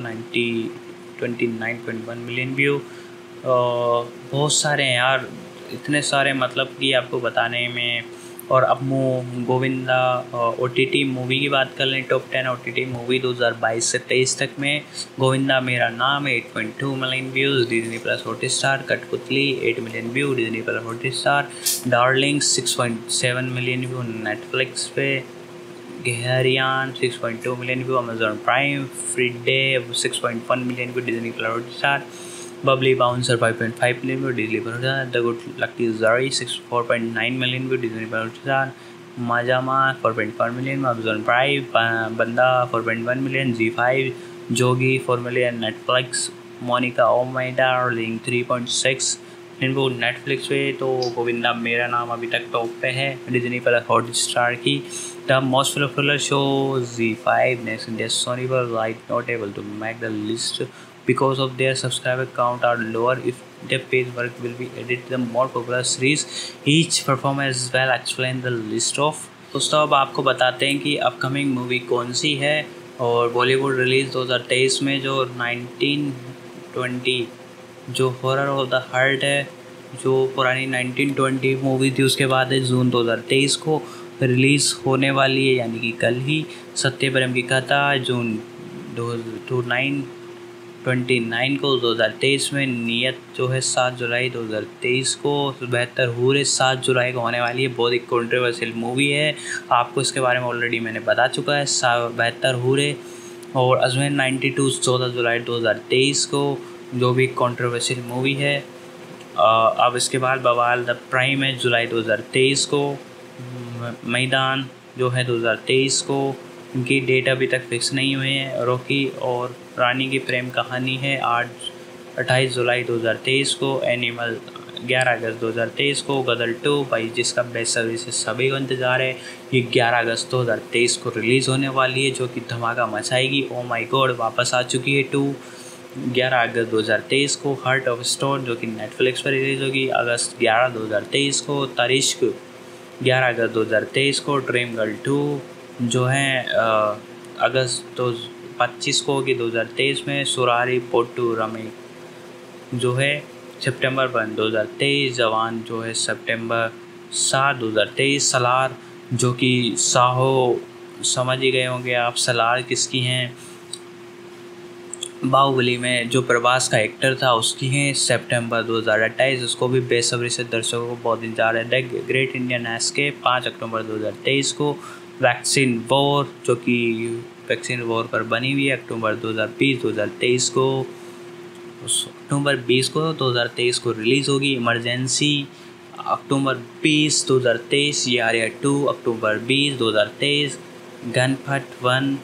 29.1 million view. बहुत सारे हैं यार, इतने सारे मतलब कि आपको बताने में। और अब गोविंदा OTT मूवी की बात कर लें, टॉप 10 OTT मूवी 2022 से 23 तक में गोविंदा मेरा नाम 8.2 million views, Disney plus Hotstar. कठपुतली 8 million view, Disney plus Hotstar. Darling 6.7 million view Netflix पे। गहरियान 6.2 million view Amazon prime. फ्रीडे 6.1 million view, Disney plus Hotstar. Babli bouncer 5.5 million view, Disney plus Hotstar. The good lucky जारी 4.9 million view, Disney plus Hotstar. माजामा 4.4 million Amazon prime. बंदा 4.1 million Z5। Jogi 4 million Netflix. Monika oh my darling 3.6 million view Netflix पे। तो गोविंदा मेरा नाम अभी तक top पे है डिज्नी प्लस हॉटस्टार की। The most popular show Z5 next India Sony पर like not able to make the list because of their subscriber count are lower. If their page work will be added to the more popular series, each performance well explain the list of। दोस्तों अब आपको बताते हैं कि upcoming movie कौन सी है और Bollywood release 2023 में जो 1920 जो हॉरर ऑफ द हार्ट है, जो पुरानी 1920 मूवी थी, उसके बाद है जून 2023 को रिलीज़ होने वाली है, यानी कि कल ही। सत्यप्रेम की कथा जून 29 को 2023 में। नियत जो है 7 जुलाई 2023 को। 72 हूरे 7 जुलाई को होने वाली है। बहुत ही कंट्रोवर्शियल मूवी है, आपको इसके बारे में ऑलरेडी मैंने बता चुका है। 72 हूरे और अजमेर 92 14 जुलाई 2023 को, जो भी कंट्रोवर्शियल मूवी है। अब इसके बाद बवाल द प्राइम है जुलाई 2023 को। मैदान जो है 2023 को, उनकी डेट अभी तक फिक्स नहीं हुए हैं। रॉकी और रानी की प्रेम कहानी है 28 जुलाई 2023 को। एनिमल 11 अगस्त 2023 को। गदर 2 भाई, जिसका बेसब्री से सभी को इंतज़ार है, ये 11 अगस्त 2023 को रिलीज़ होने वाली है, जो कि धमाका मचाएगी। ओ माय गॉड, वापस आ चुकी है 2। 11 अगस्त 2023 को। हार्ट ऑफ स्टोन जो कि नेटफ्लिक्स पर रिलीज़ होगी अगस्त 11 2023 को। तारिश्क 11 अगस्त 2023 को। ड्रीम गर्ल 2 जो है अगस्त 25 को होगी 2023 में। सुरारी पोट्टू रमी जो है सितंबर 1 2023। जवान जो है सितंबर 7 2023। सलार जो कि साहो समझ ही गए होंगे आप, सलार किसकी हैं, बाहुबली में जो प्रभास का एक्टर था उसकी हैं। सितंबर 2028, उसको भी बेसब्री से दर्शकों को बहुत इंतजार है। द ग्रेट इंडियन एस्केप 5 अक्टूबर 2023 को। वैक्सीन वॉर जो कि वैक्सीन वॉर पर बनी हुई है, अक्टूबर 2023 को। अक्टूबर 20 को 2023 को रिलीज़ होगी। इमरजेंसी अक्टूबर 20 2023। यारिया 2 अक्टूबर 20 2023। गनफट 1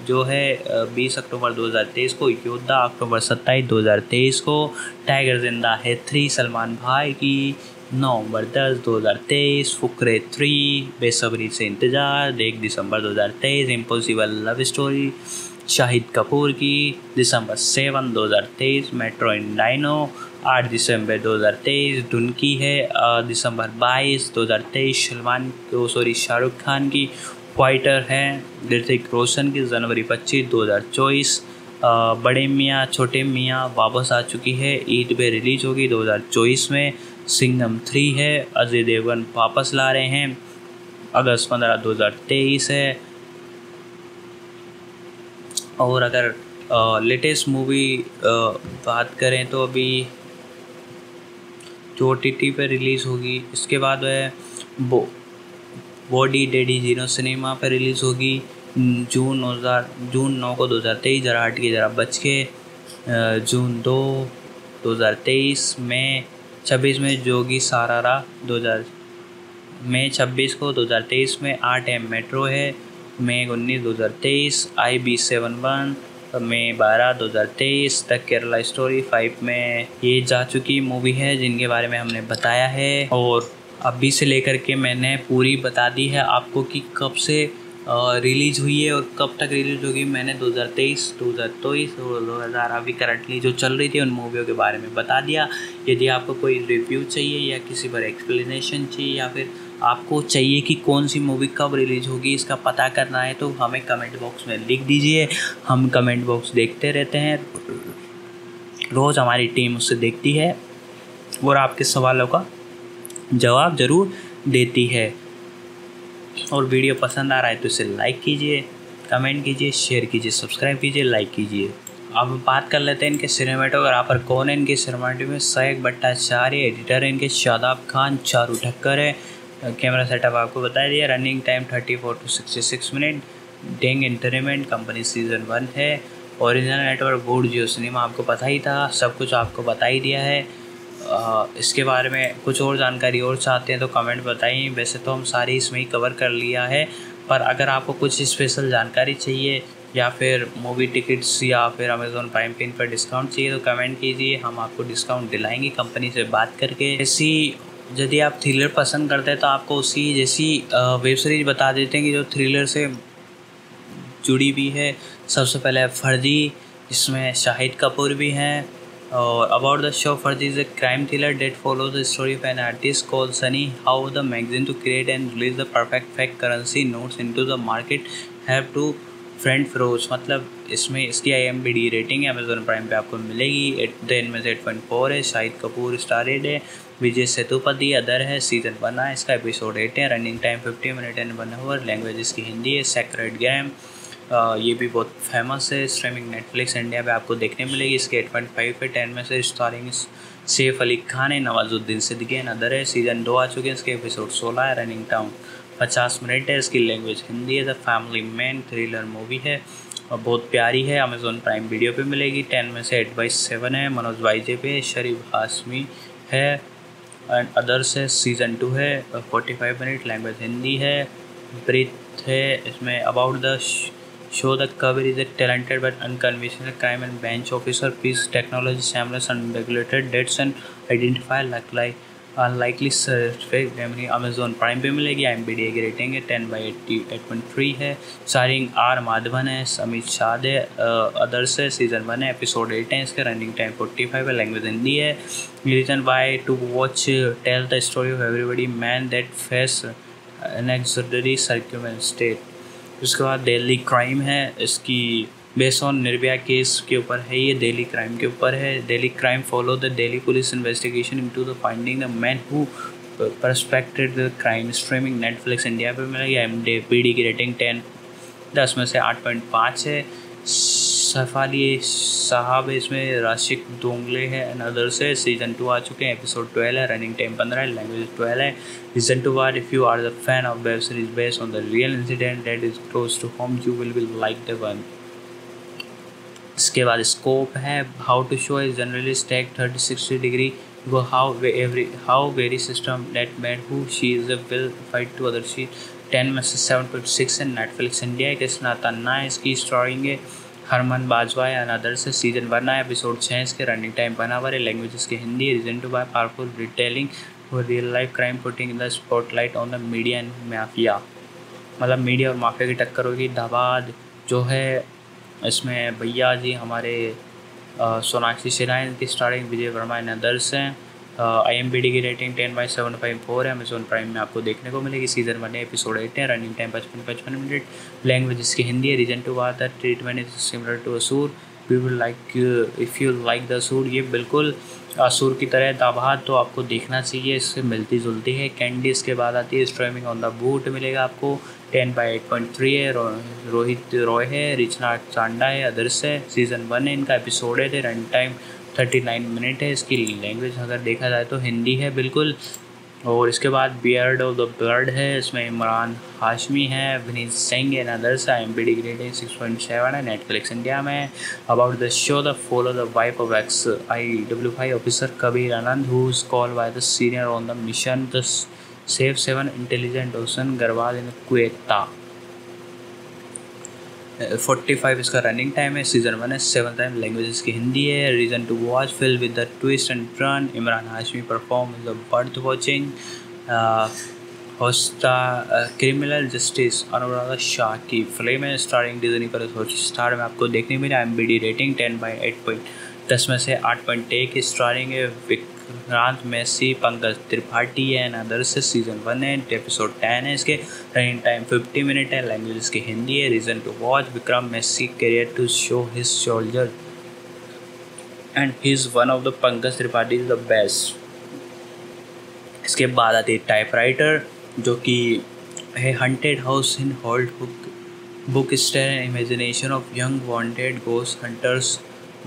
जो है 20 अक्टूबर 2023 को। योद्धा अक्टूबर 27 2023 को। टाइगर जिंदा है 3 सलमान भाई की नवंबर 10 2023। फुकरे 3 बेसब्री से इंतज़ार 1 दिसंबर 2023। Impossible love story Shahid Kapoor की दिसंबर 7 2023। मेट्रो इन डायनो 8 दिसंबर 2023। डुनकी है दिसंबर 22 2023। शाहरुख खान की। फाइटर है ऋतिक रोशन की जनवरी 25 2024। बड़े मियाँ छोटे मियाँ वापस आ चुकी है, ईद पे रिलीज होगी 2024 में। सिंघम 3 है, अजय देवगन वापस ला रहे हैं, अगस्त 15 2023 है। और अगर लेटेस्ट मूवी बात करें तो अभी जो OTT पे रिलीज़ होगी, इसके बाद है बॉडी डैडी जीरो सिनेमा पर रिलीज़ होगी जून 9 को 2023। जरा हट के जरा बच के। जून 2 2023 में 26 में जोगी सारारा 26 को 2023 में। 8 M मेट्रो है मई 19 2023। IB71 मई 12 2023। द केरला स्टोरी 5 में ये जा चुकी मूवी है जिनके बारे में हमने बताया है, और अभी से लेकर के मैंने पूरी बता दी है आपको कि कब से रिलीज़ हुई है और कब तक रिलीज़ होगी। मैंने 2023 और 2000 अभी करंटली जो चल रही थी उन मूवियों के बारे में बता दिया। यदि आपको कोई रिव्यू चाहिए या किसी पर एक्सप्लेनेशन चाहिए या फिर आपको चाहिए कि कौन सी मूवी कब रिलीज़ होगी इसका पता करना है, तो हमें कमेंट बॉक्स में लिख दीजिए। हम कमेंट बॉक्स देखते रहते हैं, रोज़ हमारी टीम उससे देखती है और आपके सवालों का जवाब ज़रूर देती है। और वीडियो पसंद आ रहा है तो इसे लाइक कीजिए, कमेंट कीजिए, शेयर कीजिए, सब्सक्राइब कीजिए, लाइक कीजिए। अब बात कर लेते हैं इनके सिनेमेटोग्राफर कौन है। इनके सिनेमेटोग्राफी में सहक भट्टाचार्य, एडिटर है इनके शादाब खान, चारू ठक्कर है। कैमरा सेटअप आपको बता दिया। Running time 34 to 66 minute. डेंग एंटरटेनमेंट कंपनी सीज़न 1 है। Original network board Jio cinema आपको पता ही था, सब कुछ आपको बता ही दिया है। इसके बारे में कुछ और जानकारी और चाहते हैं तो कमेंट बताइए। वैसे तो हम सारी इसमें ही कवर कर लिया है, पर अगर आपको कुछ स्पेशल जानकारी चाहिए या फिर मूवी टिकट्स या फिर अमेज़ॉन प्राइम पिन पर डिस्काउंट चाहिए तो कमेंट कीजिए, हम आपको डिस्काउंट दिलाएंगे कंपनी से बात करके। ऐसी यदि आप थ्रिलर पसंद करते हैं तो आपको उसी जैसी वेब सीरीज़ बता देते हैं कि जो थ्रिलर से जुड़ी भी है। सबसे पहले फर्जी, इसमें शाहिद कपूर भी हैं। और about the show, Farzi is a crime thriller that follows the story of an artist called Sunny, how the magazine to create and release the perfect fact currency notes into the market have to friend Firoz, मतलब इसमें इसकी IMDb rating है Amazon Prime पे आपको मिलेगी 10 में से 8.4 है। शाहिद कपूर स्टारेड है, विजय सेतुपति अदर है। सीजन 1 है, इसका एपिसोड 8 है। Running time 50 minute and 1 hour. Language इसकी हिंदी है। सेक्रेड गेम, ये भी बहुत फेमस है। स्ट्रीमिंग नेटफ्लिक्स इंडिया पे आपको देखने मिलेगी। इसके 8.5 है। 10 में से स्टारिंग सैफ अली खान है, नवाजुद्दीन सिद्दीकी है, अदर है। सीजन 2 आ चुके हैं, इसके एपिसोड 16 है। रनिंग टाइम 50 मिनट है। इसकी लैंग्वेज हिंदी है। The family man thriller movie है और बहुत प्यारी है। अमेजोन प्राइम वीडियो पे मिलेगी। 10 में से 8/7 है। मनोज वाइजे पे, शरीफ हाशमी है एंड अदर्स है। सीजन 2 है। 45 मिनट। लैंग्वेज हिंदी है। ब्रीथ है इसमें। About the show the cover is a talented but unconventional crime and bench officer piece technology seamless unregulated dates and identify unlikely suspect रेमनी। अमेजोन प्राइम पे मिलेगी। IMDb की rating है 10/8.3 है। स्टारिंग R माधवन है, अमित शाह है, अदर्स है। सीजन 1 है, एपिसोड 8 है। इसका रनिंग टाइम 45 है। लैंग्वेज हिंदी है। Reason why to watch tell the story of everybody man that face an extraordinary circumstances. उसके बाद दिल्ली क्राइम है, इसकी बेस्ड ऑन निर्भया केस के ऊपर है। ये दिल्ली क्राइम के ऊपर है। Delhi crime follow the Delhi police investigation into the finding the man who perpetrated the crime. Streaming Netflix India पे मिलेगी। IMDb की रेटिंग 10 में से 8.5 है। सफाली साहब इसमें राशिक दोंगले है एंड अदर्स है। सीजन 2 आ चुके हैं, एपिसोड 12 है। रनिंग टाइम 15 है। लैंग्वेज 12 है। Reason to war if you are the fan of web series based on the real incident that is close to home you will like the one. इसके बाद scoop है। How to show is generally stack 30-60 degree वो how very system that mad who she is a will fight to other she. 10 में से 7.6 है। Netflix India के स्नातन्ना है, इसकी स्टारिंग है हरमन बाजवा है एंड अदर्स है। सीजन 1 है, एपिसोड 6 इसके। रनिंग टाइम 1 आवर है। लैंग्वेज इसकी हिंदी है। Reason to by powerful retelling for real life crime putting in the spotlight on the media and mafia. मतलब मीडिया और माफिया की टक्कर होगी। धबाद जो है इसमें भैया जी हमारे सोनाक्षी सिन्हा इनकी starring, Vijay Verma and others हैं। IMDb की रेटिंग 10/7.4 है। अमेजोन प्राइम में आपको देखने को मिलेगी। सीजन 1 है, एपिसोड 8 है। Running time 55 minute. लैंग्वेज इसकी हिंदी है। Reason to war the treatment is similar to Asur. We will like if you like the Asur. ये बिल्कुल असूर की तरह दाबाद तो आपको देखना चाहिए, इससे मिलती जुलती है। कैंडी इसके बाद आती है। स्ट्रीमिंग ऑन द बूट मिलेगा आपको। 10/8.3 है। रोहित रॉय है, रिचना चांडा है, अदर्स है। सीजन 1 है, इनका एपिसोड है। रन टाइम 39 मिनट है। इसकी लैंग्वेज अगर देखा जाए तो हिंदी है बिल्कुल। और इसके बाद बियर्ड ऑफ द बर्ड है, इसमें इमरान हाशमी है, Vineet Singh and others. IMDb की रेटिंग 6.7 है। नेटफ्लिक्स इंडिया में। About the show the follow the wife of ex-IWI officer Kabir Anand who is called by the senior on the mission the save 7 intelligent ocean गरवाल in Quetta. 45 इसका running time है। Season 1 है। 7 time. Language इसकी हिंदी है। Reason to watch fill with the twist and turn. Imran Hashmi perform is worth watching. होस्टा criminal justice Anuradha Shah की film है। Starring Disney पर हॉटस्टार में आपको देखने मिले। IMDb रेटिंग 10 में से 8.1 की स्टारिंग है। विक्रांत मैसी, पंकज त्रिपाठी है एंड अदर्स से। सीजन 1 है, एपिसोड 10 है इसके। रनिंग टाइम 50 मिनट है। लैंग्वेज इसकी हिंदी है। Reason to watch Vikram Massey career to show his shoulder and he is one of the Pankaj Tripathi is the best. इसके बाद आती है टाइपराइटर जो कि है haunted house in halt book star and imagination of young wanted ghost hunters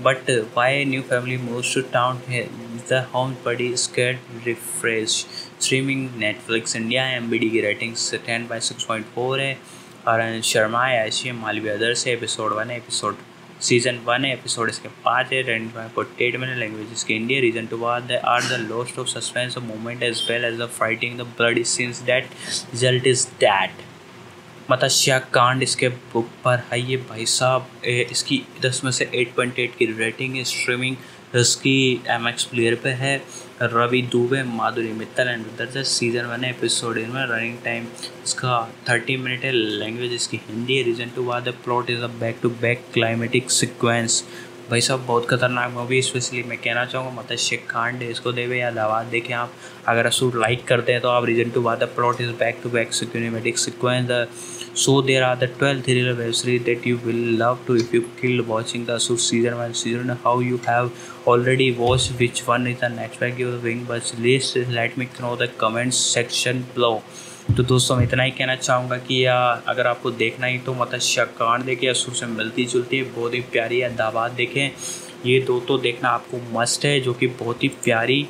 but why a new family moves to town here the home buddy scared refresh। streaming Netflix India। IMDb की rating 10/6.4 है। अरन शर्मा है, ऐशी Malvi others है। Episode 1 है, episode season 1 है, episode इसके 5 है। 10.8 मिनट। लैंग्वेज इसकी India. Reason to war they are the lost of suspense of moment as well as the fighting the bloody scenes that result is that. Matsya Kaand इसके बुक पर है ये भाई साहब। इसकी 10 में से 8.8 की रेटिंग है। स्ट्रीमिंग इसकी MX प्लेयर पे है। रवि दुबे, माधुरी मित्तल एंड अदर्स। सीजन 1 है, एपिसोड में। रनिंग टाइम इसका 30 मिनट है। लैंग्वेज इसकी हिंदी है। Reason to war the plot is a back to back climatic sequence भाई साहब बहुत खतरनाक मूवी, स्पेशली मैं कहना चाहूँगा मत्स्य कांड, इसको देवे या दावाद देखें आप। अगर असुर लाइक करते हैं तो आप reason to bad the plot is back to back cinematic sequence, so there are the 12 thriller web series that you will love to if you killed watching the Asur season 1 season. How you have already watched, which one is the next track you are doing, but please let me know the comments section below. तो दोस्तों मैं इतना ही कहना चाहूँगा कि अगर आपको देखना ही तो मत्स्य कांड देखें, असुर से मिलती जुलती है, बहुत ही प्यारी है। दावाद देखें, ये दो तो देखना आपको मस्ट है, जो कि बहुत ही प्यारी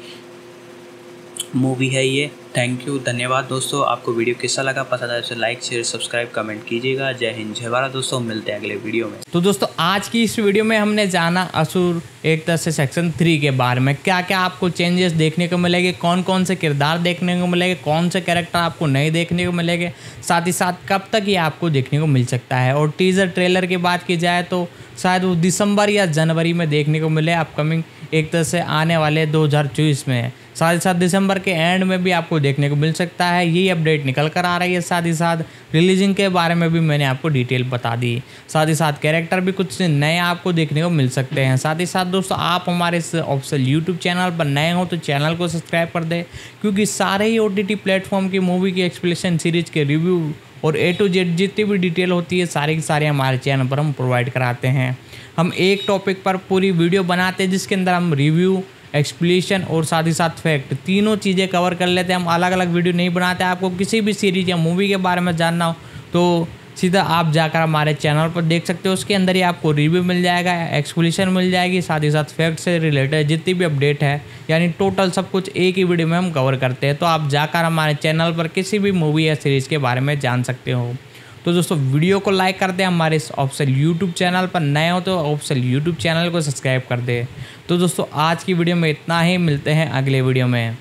मूवी है ये। थैंक यू, धन्यवाद दोस्तों। आपको वीडियो कैसा लगा पसंद आया तो लाइक शेयर सब्सक्राइब कमेंट कीजिएगा। जय हिंद जय भारत दोस्तों, मिलते हैं अगले वीडियो में। तो दोस्तों आज की इस वीडियो में हमने जाना असुर एक तरह से सेक्शन 3 के बारे में, क्या क्या आपको चेंजेस देखने को मिलेंगे, कौन कौन से किरदार देखने को मिलेंगे, कौन से कैरेक्टर आपको नए देखने को मिलेंगे, साथ ही साथ कब तक ये आपको देखने को मिल सकता है। और टीज़र ट्रेलर की बात की जाए तो शायद वो दिसंबर या जनवरी में देखने को मिले, अपकमिंग एक तरह से आने वाले 2024 में। साथ ही साथ दिसंबर के एंड में भी आपको देखने को मिल सकता है, यही अपडेट निकल कर आ रही है। साथ ही साथ रिलीजिंग के बारे में भी मैंने आपको डिटेल बता दी। साथ ही साथ कैरेक्टर भी कुछ नए आपको देखने को मिल सकते हैं। साथ ही साथ दोस्तों आप हमारे इस ऑफिशियल यूट्यूब चैनल पर नए हो तो चैनल को सब्सक्राइब कर दें, क्योंकि सारे ही OTT प्लेटफॉर्म की मूवी की एक्सप्लेनेशन सीरीज़ के रिव्यू और A to Z जितनी भी डिटेल होती है सारी की सारी हमारे चैनल पर हम प्रोवाइड कराते हैं। हम एक टॉपिक पर पूरी वीडियो बनाते हैं जिसके अंदर हम रिव्यू, एक्सप्लेनेशन और साथ ही साथ फैक्ट तीनों चीज़ें कवर कर लेते हैं। हम अलग अलग वीडियो नहीं बनाते। आपको किसी भी सीरीज या मूवी के बारे में जानना हो तो सीधा आप जाकर हमारे चैनल पर देख सकते हो, उसके अंदर ही आपको रिव्यू मिल जाएगा, एक्सप्लेनेशन मिल जाएगी, साथ ही साथ फैक्ट से रिलेटेड जितनी भी अपडेट है, यानी टोटल सब कुछ एक ही वीडियो में हम कवर करते हैं। तो आप जाकर हमारे चैनल पर किसी भी मूवी या सीरीज़ के बारे में जान सकते हो। तो दोस्तों वीडियो को लाइक कर दें, हमारे इस ऑफिशियल यूट्यूब चैनल पर नए हो तो ऑफिशियल यूट्यूब चैनल को सब्सक्राइब कर दें। तो दोस्तों आज की वीडियो में इतना ही, मिलते हैं अगले वीडियो में।